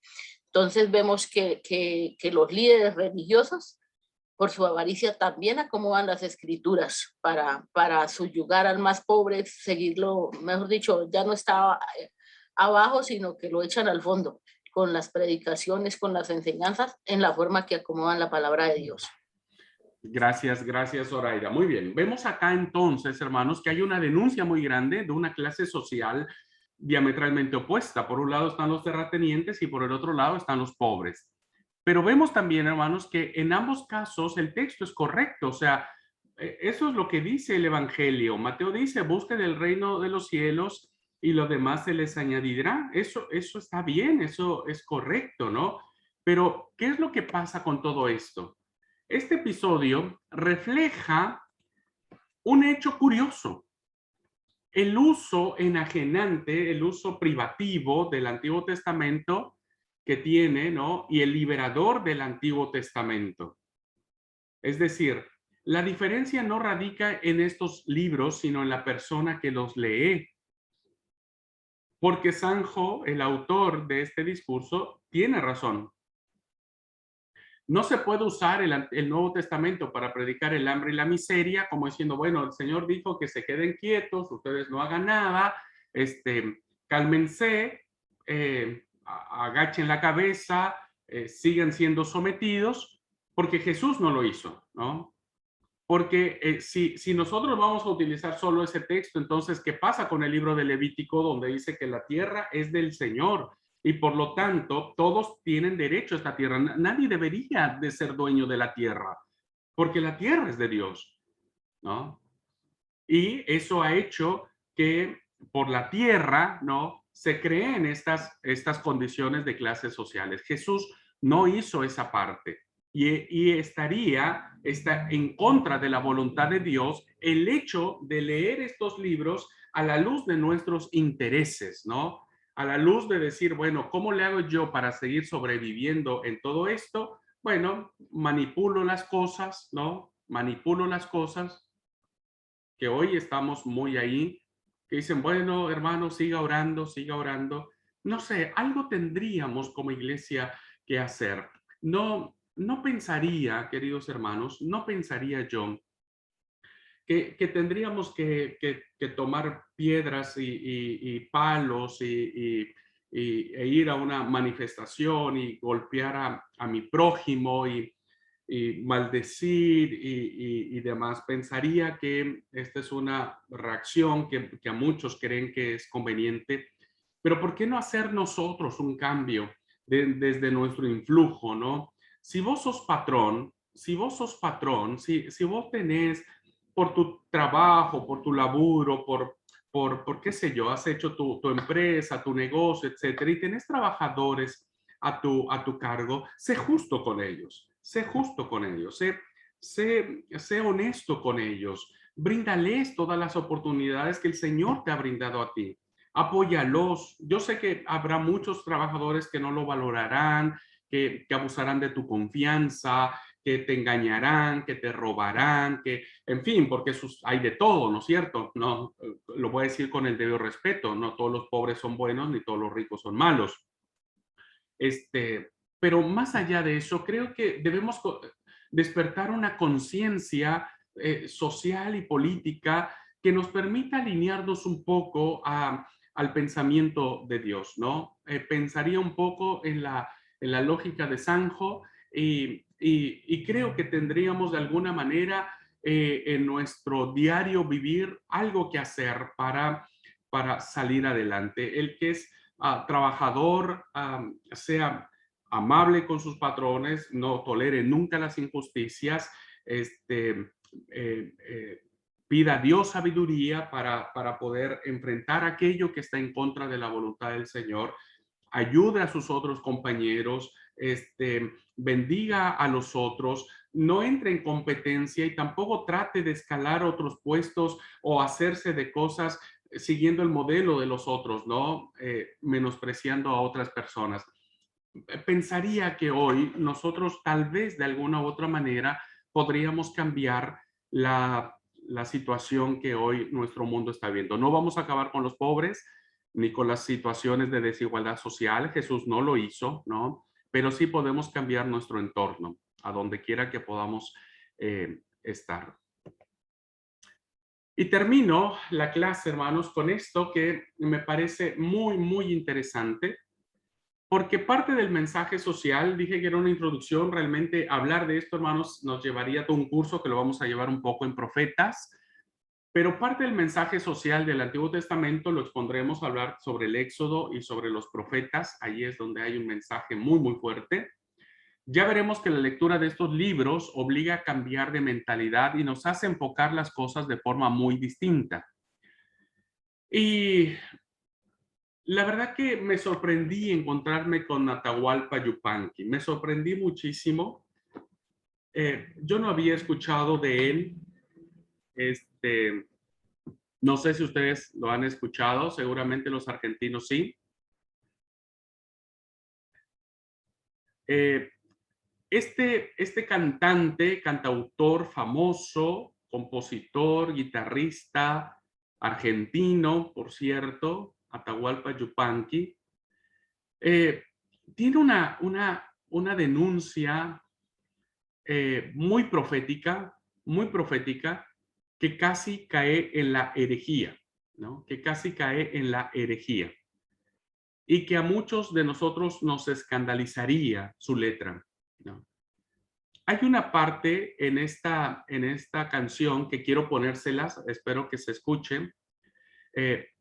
Entonces vemos que los líderes religiosos, por su avaricia, también acomodan las escrituras para subyugar al más pobre, seguirlo, mejor dicho, ya no está abajo, sino que lo echan al fondo, con las predicaciones, con las enseñanzas, en la forma que acomodan la palabra de Dios. Gracias, Zoraida. Muy bien. Vemos acá entonces, hermanos, que hay una denuncia muy grande de una clase social diametralmente opuesta. Por un lado están los terratenientes y por el otro lado están los pobres. Pero vemos también, hermanos, que en ambos casos el texto es correcto. O sea, eso es lo que dice el Evangelio. Mateo dice, busquen el reino de los cielos y lo demás se les añadirá. Eso está bien, eso es correcto, ¿no? Pero, ¿qué es lo que pasa con todo esto? Este episodio refleja un hecho curioso. El uso enajenante, el uso privativo del Antiguo Testamento que tiene, ¿no? Y el liberador del Antiguo Testamento. Es decir, la diferencia no radica en estos libros, sino en la persona que los lee. Porque Sanjo, el autor de este discurso, tiene razón. No se puede usar el Nuevo Testamento para predicar el hambre y la miseria, como diciendo, bueno, el Señor dijo que se queden quietos, ustedes no hagan nada, cálmense, agachen la cabeza, sigan siendo sometidos, porque Jesús no lo hizo, ¿no? Porque si nosotros vamos a utilizar solo ese texto, entonces, ¿qué pasa con el libro de Levítico donde dice que la tierra es del Señor? Y por lo tanto, todos tienen derecho a esta tierra. Nadie debería de ser dueño de la tierra, porque la tierra es de Dios, ¿no? Y eso ha hecho que por la tierra, ¿no? Se creen estas condiciones de clases sociales. Jesús no hizo esa parte. Y está en contra de la voluntad de Dios el hecho de leer estos libros a la luz de nuestros intereses, ¿no? A la luz de decir, bueno, ¿cómo le hago yo para seguir sobreviviendo en todo esto? Bueno, manipulo las cosas, ¿no? Manipulo las cosas, que hoy estamos muy ahí, que dicen, bueno, hermano, siga orando, siga orando. No sé, algo tendríamos como iglesia que hacer. No pensaría, queridos hermanos, no pensaría yo que tendríamos que tomar piedras y palos e ir a una manifestación y golpear a mi prójimo y maldecir y demás. Pensaría que esta es una reacción que a muchos creen que es conveniente, pero ¿por qué no hacer nosotros un cambio desde nuestro influjo, ¿no? Si vos sos patrón, si vos tenés por tu trabajo, por tu laburo, por qué sé yo, has hecho tu empresa, tu negocio, etcétera, y tenés trabajadores a tu cargo, sé justo con ellos, sé justo con ellos, sé honesto con ellos, bríndales todas las oportunidades que el Señor te ha brindado a ti. Apóyalos. Yo sé que habrá muchos trabajadores que no lo valorarán, que abusarán de tu confianza, que te engañarán, que te robarán, en fin, porque hay de todo, ¿no es cierto? No, lo voy a decir con el debido respeto, no todos los pobres son buenos ni todos los ricos son malos. Pero más allá de eso, creo que debemos despertar una conciencia social y política que nos permita alinearnos un poco al pensamiento de Dios, ¿no? Pensaría un poco en la lógica de Sanjo y creo que tendríamos de alguna manera en nuestro diario vivir algo que hacer para salir adelante. El que es trabajador, sea amable con sus patrones, no tolere nunca las injusticias, pida a Dios sabiduría para poder enfrentar aquello que está en contra de la voluntad del Señor, ayude a sus otros compañeros, bendiga a los otros, no entre en competencia y tampoco trate de escalar otros puestos o hacerse de cosas siguiendo el modelo de los otros, ¿no? Menospreciando a otras personas. Pensaría que hoy nosotros tal vez de alguna u otra manera podríamos cambiar la situación que hoy nuestro mundo está viendo. No vamos a acabar con los pobres ni con las situaciones de desigualdad social. Jesús no lo hizo, ¿no? Pero sí podemos cambiar nuestro entorno a donde quiera que podamos estar. Y termino la clase, hermanos, con esto que me parece muy, muy interesante, porque parte del mensaje social, dije que era una introducción, realmente hablar de esto, hermanos, nos llevaría a todo un curso que lo vamos a llevar un poco en Profetas, pero parte del mensaje social del Antiguo Testamento lo expondremos a hablar sobre el Éxodo y sobre los profetas. Ahí es donde hay un mensaje muy, muy fuerte. Ya veremos que la lectura de estos libros obliga a cambiar de mentalidad y nos hace enfocar las cosas de forma muy distinta. Y la verdad que me sorprendí encontrarme con Atahualpa Yupanqui. Me sorprendí muchísimo. Yo no había escuchado de él. No sé si ustedes lo han escuchado, seguramente los argentinos sí. Este cantante, cantautor famoso, compositor, guitarrista, argentino, por cierto, Atahualpa Yupanqui, tiene una denuncia muy profética, que casi cae en la herejía, ¿no? Que casi cae en la herejía. Y que a muchos de nosotros nos escandalizaría su letra, ¿no? Hay una parte en esta canción que quiero ponérselas, espero que se escuchen,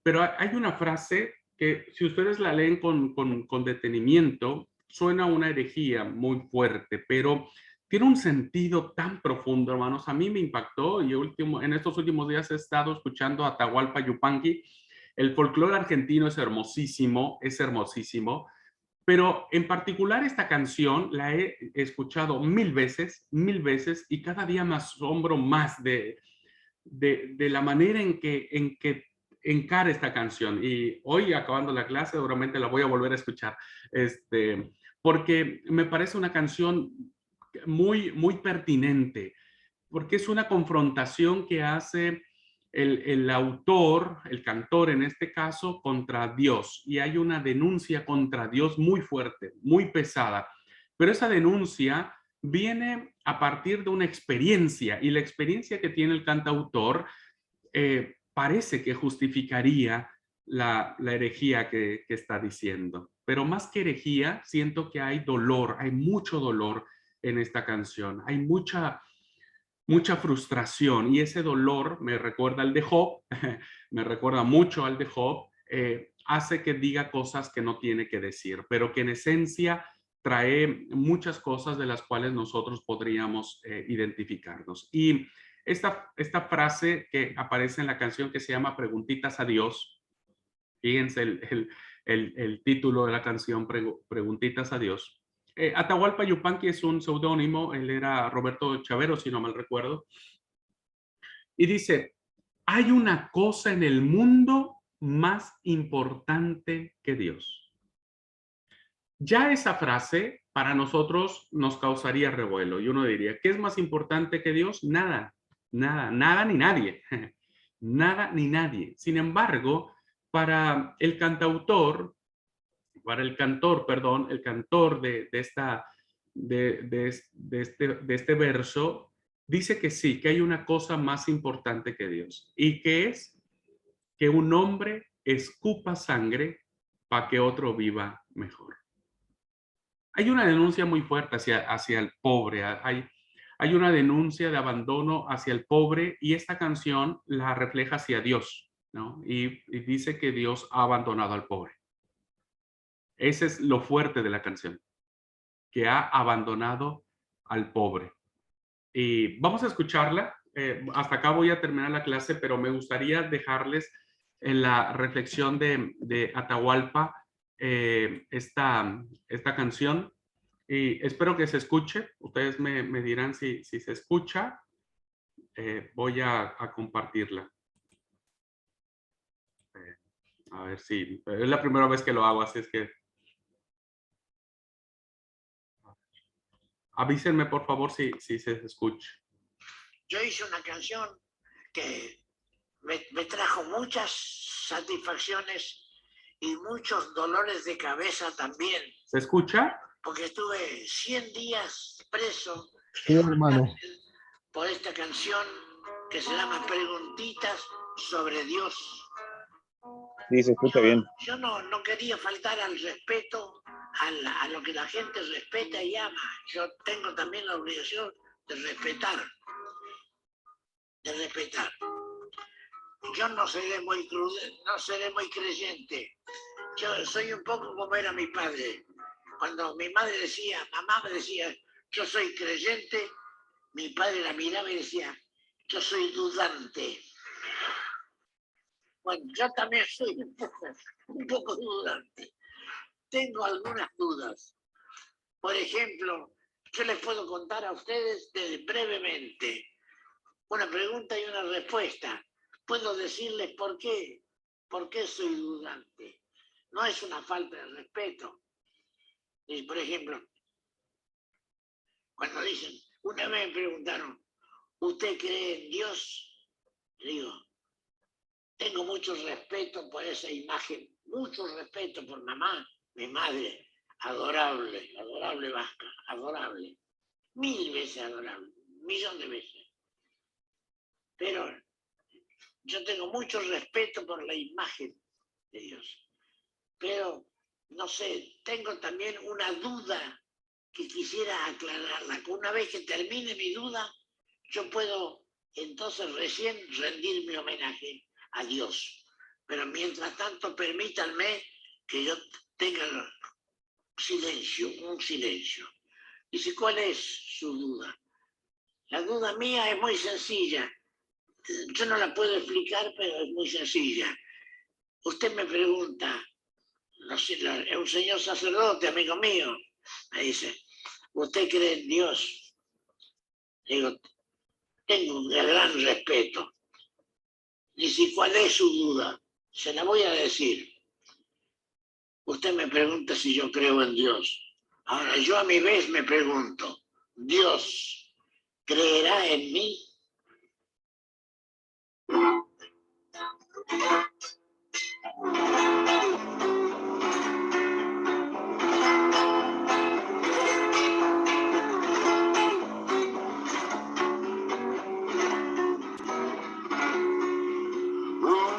pero hay una frase que si ustedes la leen con detenimiento, suena una herejía muy fuerte, pero tiene un sentido tan profundo, hermanos. A mí me impactó y en estos últimos días he estado escuchando a Atahualpa Yupanqui. El folclore argentino es hermosísimo, pero en particular esta canción la he escuchado mil veces, y cada día me asombro más de la manera en que encara esta canción. Y hoy, acabando la clase, seguramente la voy a volver a escuchar, porque me parece una canción muy, muy pertinente, porque es una confrontación que hace el autor, el cantor en este caso, contra Dios. Y hay una denuncia contra Dios muy fuerte, muy pesada. Pero esa denuncia viene a partir de una experiencia, y la experiencia que tiene el cantautor parece que justificaría la herejía que está diciendo. Pero más que herejía, siento que hay dolor, hay mucho dolor en esta canción. Hay mucha frustración, y ese dolor me recuerda al de Job, me recuerda mucho al de Job, hace que diga cosas que no tiene que decir, pero que en esencia trae muchas cosas de las cuales nosotros podríamos identificarnos. Y esta frase que aparece en la canción, que se llama Preguntitas a Dios, fíjense el título de la canción, Preguntitas a Dios. Atahualpa Yupanqui es un seudónimo, él era Roberto Chavero, si no mal recuerdo, y dice: hay una cosa en el mundo más importante que Dios. Ya esa frase para nosotros nos causaría revuelo, y uno diría, ¿qué es más importante que Dios? Nada ni nadie, nada ni nadie. Sin embargo, para el cantor de este verso, dice que sí, que hay una cosa más importante que Dios, y que es que un hombre escupa sangre para que otro viva mejor. Hay una denuncia muy fuerte hacia el pobre, hay una denuncia de abandono hacia el pobre, y esta canción la refleja hacia Dios, ¿no? Y dice que Dios ha abandonado al pobre. Ese es lo fuerte de la canción, que ha abandonado al pobre. Y vamos a escucharla. Hasta acá voy a terminar la clase, pero me gustaría dejarles en la reflexión de Atahualpa esta canción. Y espero que se escuche. Ustedes me dirán si se escucha. Voy a compartirla. A ver si... es la primera vez que lo hago, así es que... avísenme, por favor, si se escucha. Yo hice una canción que me trajo muchas satisfacciones y muchos dolores de cabeza también. ¿Se escucha? Porque estuve 100 días preso Sí, hermano. por esta canción que se llama Preguntitas sobre Dios. Sí, se escucha bien. Yo no quería faltar al respeto, a lo que la gente respeta y ama. Yo tengo también la obligación de respetar. Yo no seré muy creyente. Yo soy un poco como era mi padre. Cuando mi madre decía, mamá me decía, yo soy creyente, mi padre la miraba y decía, yo soy dudante. Bueno, yo también soy un poco dudante. Tengo algunas dudas. Por ejemplo, yo les puedo contar a ustedes brevemente una pregunta y una respuesta. Puedo decirles por qué soy dudante. No es una falta de respeto. Y, por ejemplo, cuando dicen, una vez me preguntaron, ¿usted cree en Dios? Le digo, tengo mucho respeto por esa imagen, mucho respeto por mamá, mi madre, adorable, adorable vasca, adorable, 1000 veces adorable, 1.000.000 de veces. Pero yo tengo mucho respeto por la imagen de Dios. Pero, no sé, tengo también una duda que quisiera aclararla. Que una vez que termine mi duda, yo puedo entonces recién rendir mi homenaje a Dios. Pero mientras tanto, permítanme que yo tenga silencio, un silencio. Dice, ¿cuál es su duda? La duda mía es muy sencilla. Yo no la puedo explicar, pero es muy sencilla. Usted me pregunta, no sé, es un señor sacerdote, amigo mío, me dice, ¿usted cree en Dios? Le digo, tengo un gran respeto. Dice, ¿cuál es su duda? Se la voy a decir. Usted me pregunta si yo creo en Dios. Ahora, yo a mi vez me pregunto, ¿Dios creerá en mí? Un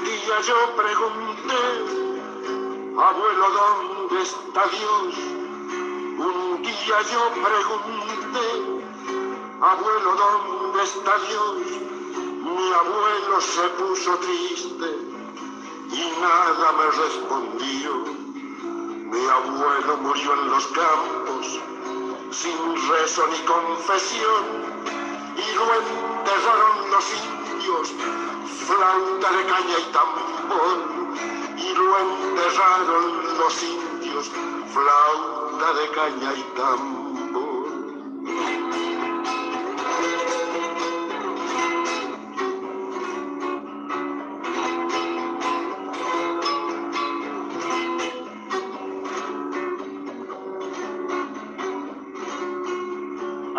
día yo pregunté, abuelo, ¿dónde está Dios? Un día yo pregunté, abuelo, ¿dónde está Dios? Mi abuelo se puso triste y nada me respondió. Mi abuelo murió en los campos, sin rezo ni confesión, y lo enterraron los indios, flauta de caña y tambor, y lo enterraron los indios, flauta de caña y tambor.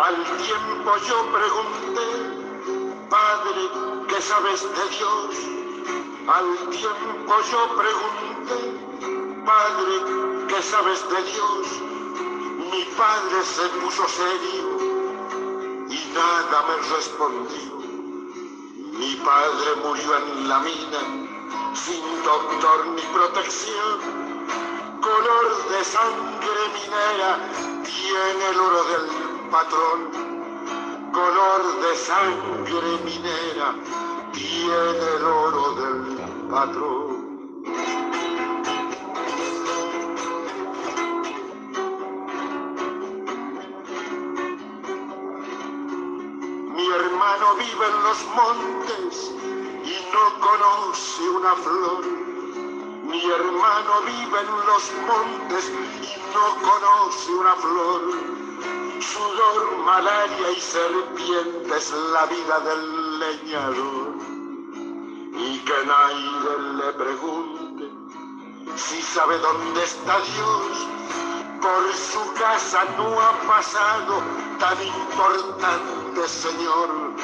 Al tiempo yo pregunté, Padre, ¿qué sabes de Dios? Al tiempo yo pregunté, Padre, ¿qué sabes de Dios? Mi padre se puso serio y nada me respondió. Mi padre murió en la mina, sin doctor ni protección. Color de sangre minera tiene el oro del patrón, color de sangre minera tiene el oro del patrón. Mi hermano vive en los montes y no conoce una flor. Mi hermano vive en los montes y no conoce una flor. Sudor, malaria y serpientes, la vida del leñador. Y que nadie le pregunte si sabe dónde está Dios. Por su casa no ha pasado tan importante señor.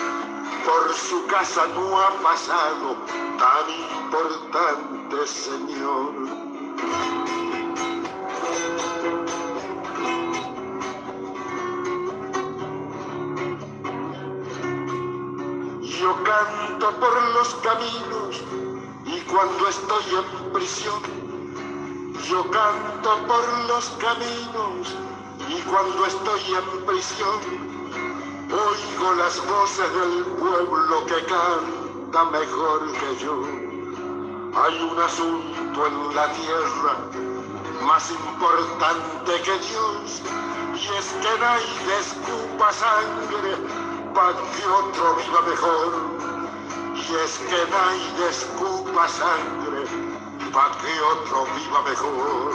Por su casa no ha pasado tan importante señor. Yo canto por los caminos y cuando estoy en prisión, yo canto por los caminos y cuando estoy en prisión, oigo las voces del pueblo que canta mejor que yo. Hay un asunto en la tierra más importante que Dios, y es que nadie escupa sangre para que otro viva mejor. Y es que nadie escupa sangre para que otro viva mejor.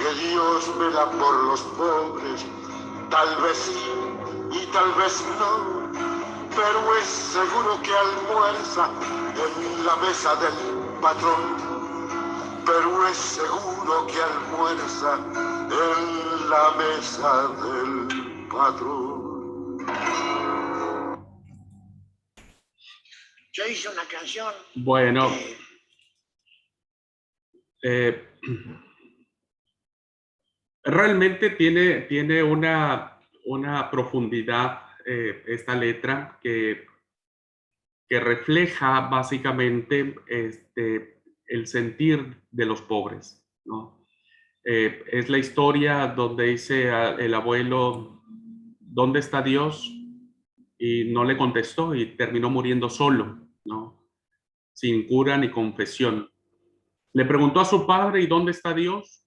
que Dios vela por los pobres, tal vez sí y tal vez no, pero es seguro que almuerza en la mesa del patrón. Pero es seguro que almuerza en la mesa del patrón. Yo hice una canción. Bueno, realmente tiene una profundidad esta letra que refleja básicamente el sentir de los pobres, ¿no? Es la historia donde dice el abuelo, ¿dónde está Dios? Y no le contestó y terminó muriendo solo, ¿no? Sin cura ni confesión. Le preguntó a su padre, ¿y dónde está Dios?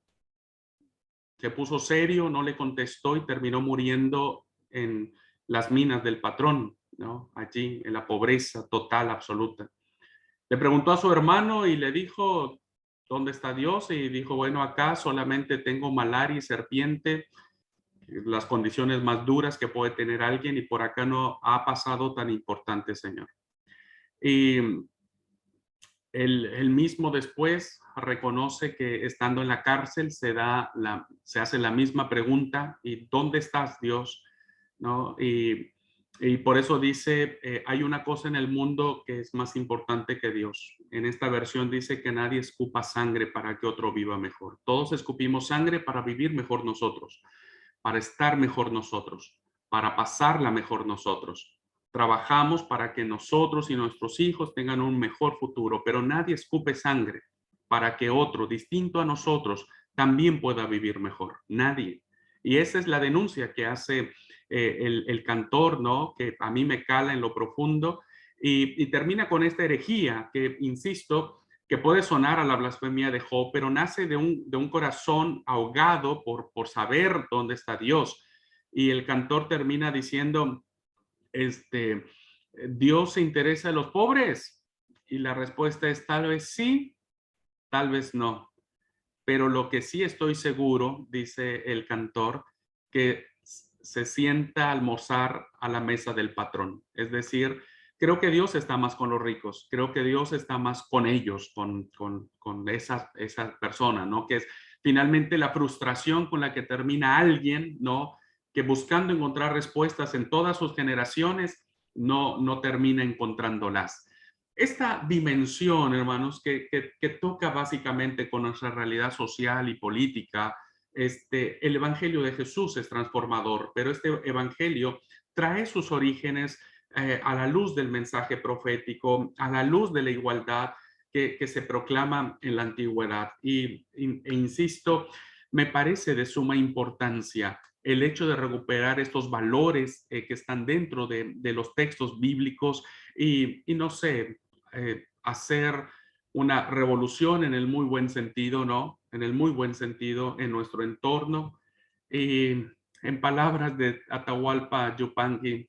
Se puso serio, no le contestó y terminó muriendo en las minas del patrón, ¿no? Allí, en la pobreza total, absoluta. Le preguntó a su hermano y le dijo, ¿dónde está Dios? Y dijo, bueno, acá solamente tengo malaria y serpiente, las condiciones más duras que puede tener alguien, y por acá no ha pasado tan importante, Señor. Y él mismo después reconoce que estando en la cárcel se hace la misma pregunta, ¿y dónde estás, Dios? ¿No? Y por eso dice, hay una cosa en el mundo que es más importante que Dios. En esta versión dice que nadie escupa sangre para que otro viva mejor. Todos escupimos sangre para vivir mejor nosotros, para estar mejor nosotros, para pasarla mejor nosotros. Trabajamos para que nosotros y nuestros hijos tengan un mejor futuro, pero nadie escupe sangre para que otro, distinto a nosotros, también pueda vivir mejor. Nadie. Y esa es la denuncia que hace el cantor, ¿no? Que a mí me cala en lo profundo y termina con esta herejía que, insisto, que puede sonar a la blasfemia de Job, pero nace de un corazón ahogado por saber dónde está Dios. Y el cantor termina diciendo, ¿Dios se interesa en los pobres? Y la respuesta es tal vez sí, tal vez no. Pero lo que sí estoy seguro, dice el cantor, que se sienta a almorzar a la mesa del patrón. Es decir, creo que Dios está más con los ricos, creo que Dios está más con ellos, con esa persona, ¿no? Que es finalmente la frustración con la que termina alguien, ¿no? Que buscando encontrar respuestas en todas sus generaciones, no termina encontrándolas. Esta dimensión, hermanos, que toca básicamente con nuestra realidad social y política, el Evangelio de Jesús es transformador, pero este Evangelio trae sus orígenes a la luz del mensaje profético, a la luz de la igualdad que se proclama en la antigüedad. E insisto, me parece de suma importancia el hecho de recuperar estos valores que están dentro de los textos bíblicos y no sé, hacer una revolución en el muy buen sentido, ¿no? En el muy buen sentido en nuestro entorno. Y en palabras de Atahualpa Yupanqui,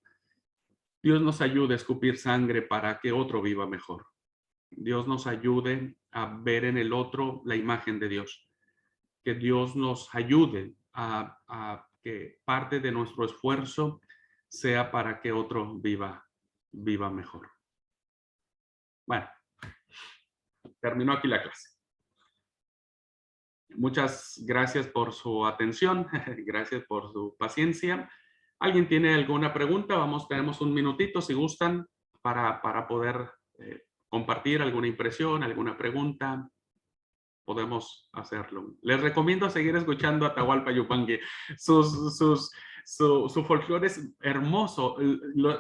Dios nos ayude a escupir sangre para que otro viva mejor. Dios nos ayude a ver en el otro la imagen de Dios. Que Dios nos ayude a que parte de nuestro esfuerzo sea para que otro viva mejor. Bueno, terminó aquí la clase. Muchas gracias por su atención, gracias por su paciencia. ¿Alguien tiene alguna pregunta? Tenemos un minutito si gustan para poder compartir alguna impresión, alguna pregunta. Podemos hacerlo. Les recomiendo seguir escuchando a Atahualpa Yupanqui. Su folclore es hermoso.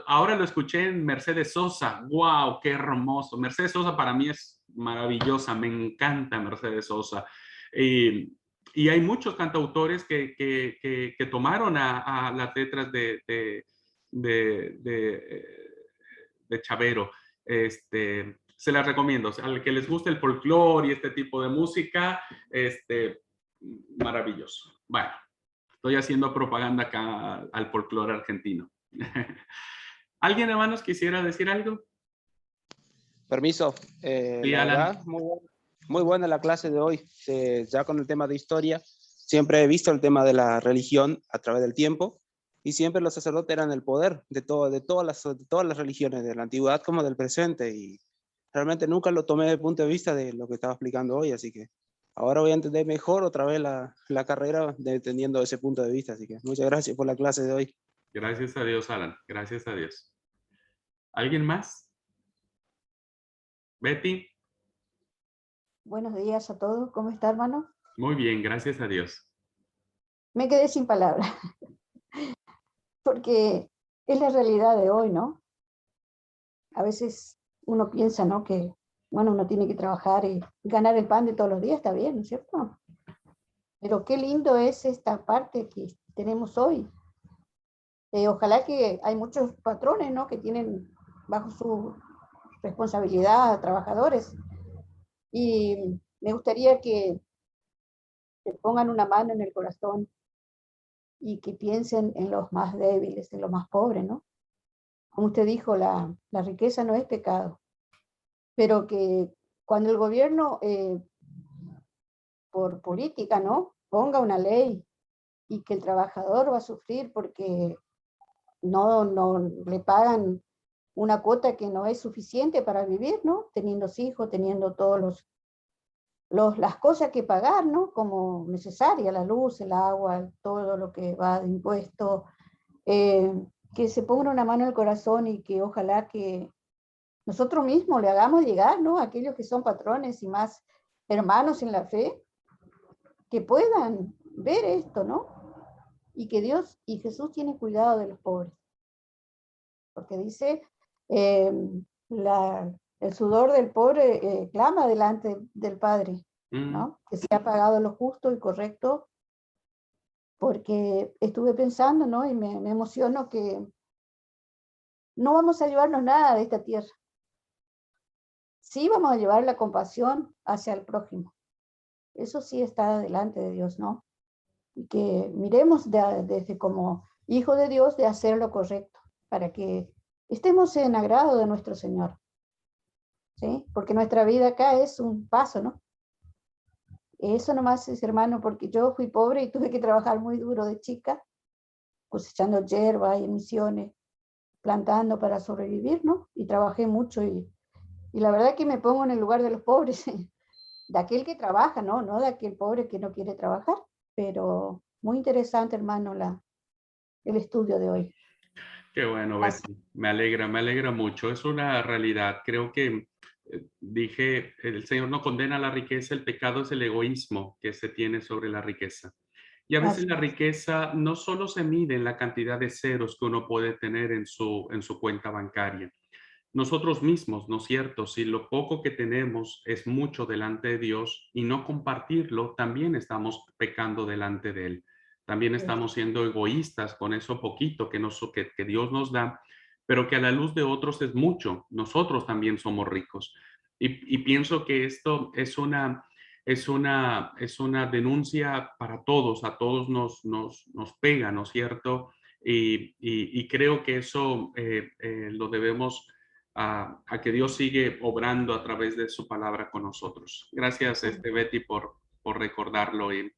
Ahora lo escuché en Mercedes Sosa. ¡Wow! ¡Qué hermoso! Mercedes Sosa para mí es maravillosa. Me encanta Mercedes Sosa. Y hay muchos cantautores que tomaron a las letras de Chavero. Se las recomiendo. Al que les guste el folclore y este tipo de música, maravilloso. Bueno, estoy haciendo propaganda acá al folclore argentino. ¿Alguien, hermanos, quisiera decir algo? Permiso. Sí, La Alan. verdad, muy buena la clase de hoy, ya con el tema de historia. siempre he visto el tema de la religión a través del tiempo, y siempre los sacerdotes eran el poder de todas las religiones, de la antigüedad como del presente, y realmente nunca lo tomé desde el punto de vista de lo que estaba explicando hoy, así que ahora voy a entender mejor otra vez la carrera entendiendo ese punto de vista, así que muchas gracias por la clase de hoy. Gracias a Dios, Alan. Gracias a Dios. ¿Alguien más? Betty. Buenos días a todos. ¿Cómo está, hermano? Muy bien, gracias a Dios. Me quedé sin palabras. Porque es la realidad de hoy, ¿no? A veces uno piensa, ¿no? Que, bueno, uno tiene que trabajar y ganar el pan de todos los días, está bien, ¿no es cierto? Pero qué lindo es esta parte que tenemos hoy. Ojalá que hay muchos patrones, ¿no? Que tienen bajo su responsabilidad a trabajadores. Y me gustaría que pongan una mano en el corazón y que piensen en los más débiles, en los más pobres, ¿no? Como usted dijo, la riqueza no es pecado, pero que cuando el gobierno, por política, ¿no? Ponga una ley y que el trabajador va a sufrir porque no le pagan una cuota que no es suficiente para vivir, ¿no? Teniendo hijos, teniendo todos las cosas que pagar, ¿no? Como necesaria, la luz, el agua, todo lo que va de impuestos, que se ponga una mano en el corazón y que ojalá que nosotros mismos le hagamos llegar, ¿no? A aquellos que son patrones y más hermanos en la fe, que puedan ver esto, ¿no? Y que Dios y Jesús tienen cuidado de los pobres. Porque dice, el sudor del pobre clama delante del Padre, ¿no? Que sea pagado lo justo y correcto, porque estuve pensando, ¿no? Y me emociono que no vamos a llevarnos nada de esta tierra. Sí vamos a llevar la compasión hacia el prójimo. Eso sí está delante de Dios, ¿no? Y que miremos desde como hijo de Dios de hacer lo correcto, para que estemos en agrado de nuestro Señor. ¿Sí? Porque nuestra vida acá es un paso, ¿no? Eso nomás es, hermano, porque yo fui pobre y tuve que trabajar muy duro de chica, cosechando hierba y en misiones, plantando para sobrevivir, ¿no? Y trabajé mucho y la verdad que me pongo en el lugar de los pobres, de aquel que trabaja, ¿no? No de aquel pobre que no quiere trabajar, pero muy interesante, hermano, el estudio de hoy. Qué bueno, Betty. Me alegra mucho. Es una realidad. Creo que dije, el Señor no condena la riqueza, el pecado es el egoísmo que se tiene sobre la riqueza. Y a veces la riqueza no solo se mide en la cantidad de ceros que uno puede tener en su cuenta bancaria. Nosotros mismos, ¿no es cierto? Si lo poco que tenemos es mucho delante de Dios y no compartirlo, también estamos pecando delante de Él. También estamos siendo egoístas con eso poquito que Dios nos da, pero que a la luz de otros es mucho. Nosotros también somos ricos. Y pienso que esto es una denuncia para todos, a todos nos pega, ¿no es cierto? Y creo que eso lo debemos a que Dios sigue obrando a través de su palabra con nosotros. Gracias, Betty, por recordarlo. Y,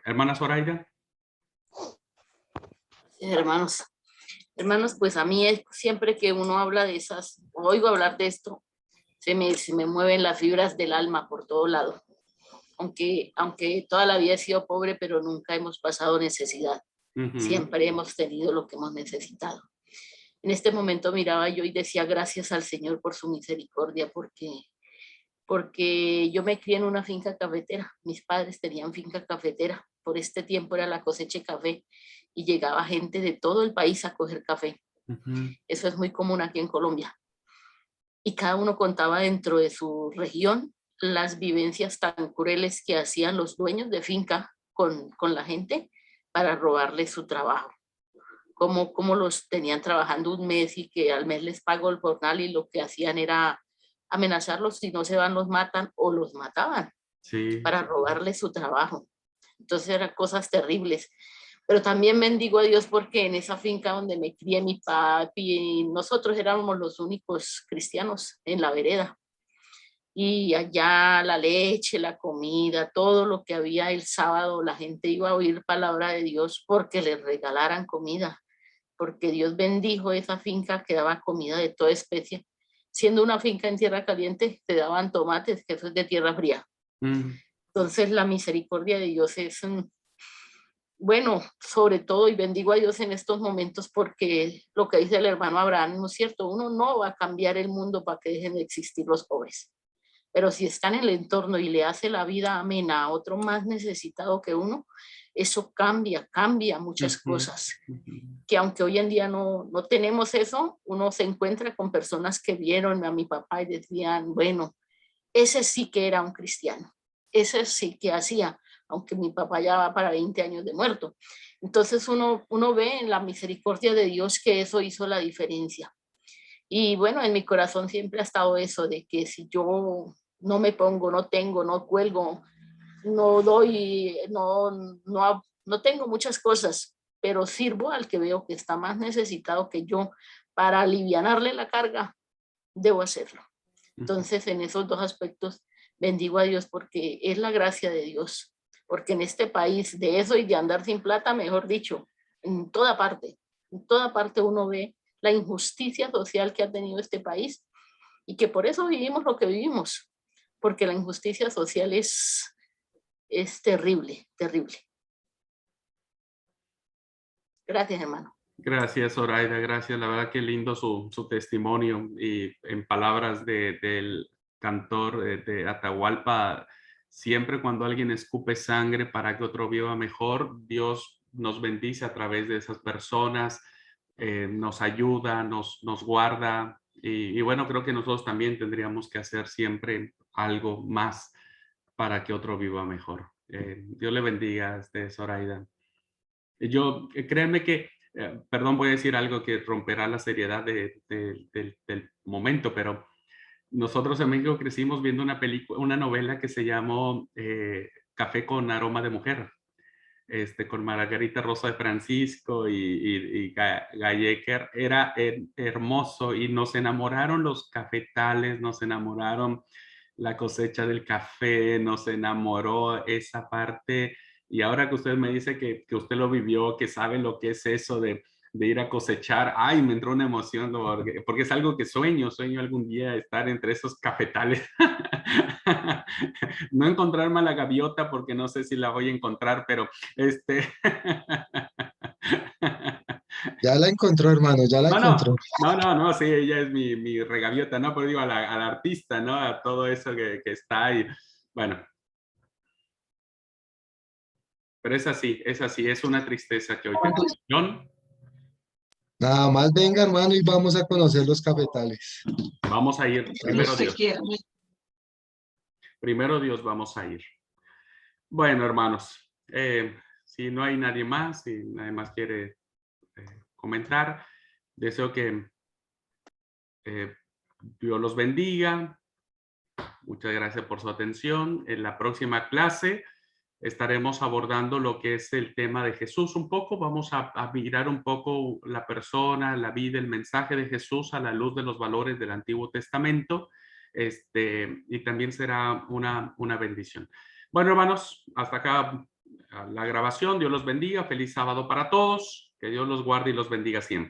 hermana Zoraida. Hermanos, pues a mí siempre que uno habla de esas, oigo hablar de esto, se me mueven las fibras del alma por todo lado. Aunque toda la vida he sido pobre, pero nunca hemos pasado necesidad. Siempre hemos tenido lo que hemos necesitado. En este momento miraba yo y decía gracias al Señor por su misericordia, porque yo me crié en una finca cafetera. Mis padres tenían finca cafetera. Por este tiempo era la cosecha de café y llegaba gente de todo el país a coger café. Eso es muy común aquí en Colombia. Y cada uno contaba dentro de su región las vivencias tan crueles que hacían los dueños de finca con la gente para robarles su trabajo. Cómo los tenían trabajando un mes y que al mes les pagó el jornal y lo que hacían era amenazarlos, si no se van los matan o los mataban para robarles su trabajo. Entonces eran cosas terribles. Pero también bendigo a Dios porque en esa finca donde me crié mi papi, nosotros éramos los únicos cristianos en la vereda. y allá la leche, la comida, todo lo que había el sábado, la gente iba a oír palabra de Dios porque les regalaran comida, porque Dios bendijo esa finca que daba comida de toda especie. Siendo una finca en tierra caliente, te daban tomates, que eso es de tierra fría. Entonces la misericordia de Dios es, bueno, sobre todo, y bendigo a Dios en estos momentos porque lo que dice el hermano Abraham, ¿no es cierto? Uno no va a cambiar el mundo para que dejen de existir los pobres. Pero si está en el entorno y le hace la vida amena a otro más necesitado que uno, eso cambia muchas cosas. Que aunque hoy en día no tenemos eso, uno se encuentra con personas que vieron a mi papá y decían, bueno, ese sí que era un cristiano, ese sí que hacía, aunque mi papá ya va para 20 años de muerto. Entonces uno ve en la misericordia de Dios que eso hizo la diferencia. Y bueno, en mi corazón siempre ha estado eso de que si yo no me pongo, no tengo, no cuelgo, no doy, no tengo muchas cosas, pero sirvo al que veo que está más necesitado que yo para alivianarle la carga, debo hacerlo. Entonces, en esos dos aspectos, bendigo a Dios porque es la gracia de Dios, porque en este país de eso y de andar sin plata, mejor dicho, en toda parte uno ve la injusticia social que ha tenido este país y que por eso vivimos lo que vivimos, porque la injusticia social es terrible, terrible. Gracias, hermano. Gracias, Zoraida, gracias. La verdad que lindo su testimonio y en palabras del cantor de Atahualpa, siempre cuando alguien escupe sangre para que otro viva mejor, Dios nos bendice a través de esas personas, nos ayuda, nos guarda y bueno, creo que nosotros también tendríamos que hacer siempre algo más para que otro viva mejor. Dios le bendiga, Zoraida. Yo, créanme que, perdón, voy a decir algo que romperá la seriedad del momento, pero nosotros en México crecimos viendo una novela que se llamó Café con aroma de mujer, con Margarita Rosa de Francisco y Gallecker. Era hermoso y nos enamoraron los cafetales, nos enamoraron la cosecha del café, nos enamoró esa parte. Y ahora que usted me dice que usted lo vivió, que sabe lo que es eso de ir a cosechar, ay, me entró una emoción, porque es algo que sueño algún día estar entre esos cafetales. No encontrarme a la gaviota porque no sé si la voy a encontrar, pero Ya la encontró, hermano, ya la encontró. No, sí, ella es mi regaviota, ¿no? Pero digo, a la artista, ¿no? A todo eso que está ahí. Bueno. Pero es así, es una tristeza que hoy tenemos. John. Nada más venga, hermano, y vamos a conocer los cafetales. Vamos a ir, primero Dios. Primero Dios, vamos a ir. Bueno, hermanos, si no hay nadie más, si nadie más quiere comentar, deseo que Dios los bendiga. Muchas gracias por su atención. En la próxima clase estaremos abordando lo que es el tema de Jesús un poco. Vamos a mirar un poco la persona, la vida, el mensaje de Jesús a la luz de los valores del Antiguo Testamento. Y también será una bendición. Bueno, hermanos, hasta acá la grabación. Dios los bendiga. Feliz sábado para todos. Que Dios los guarde y los bendiga siempre.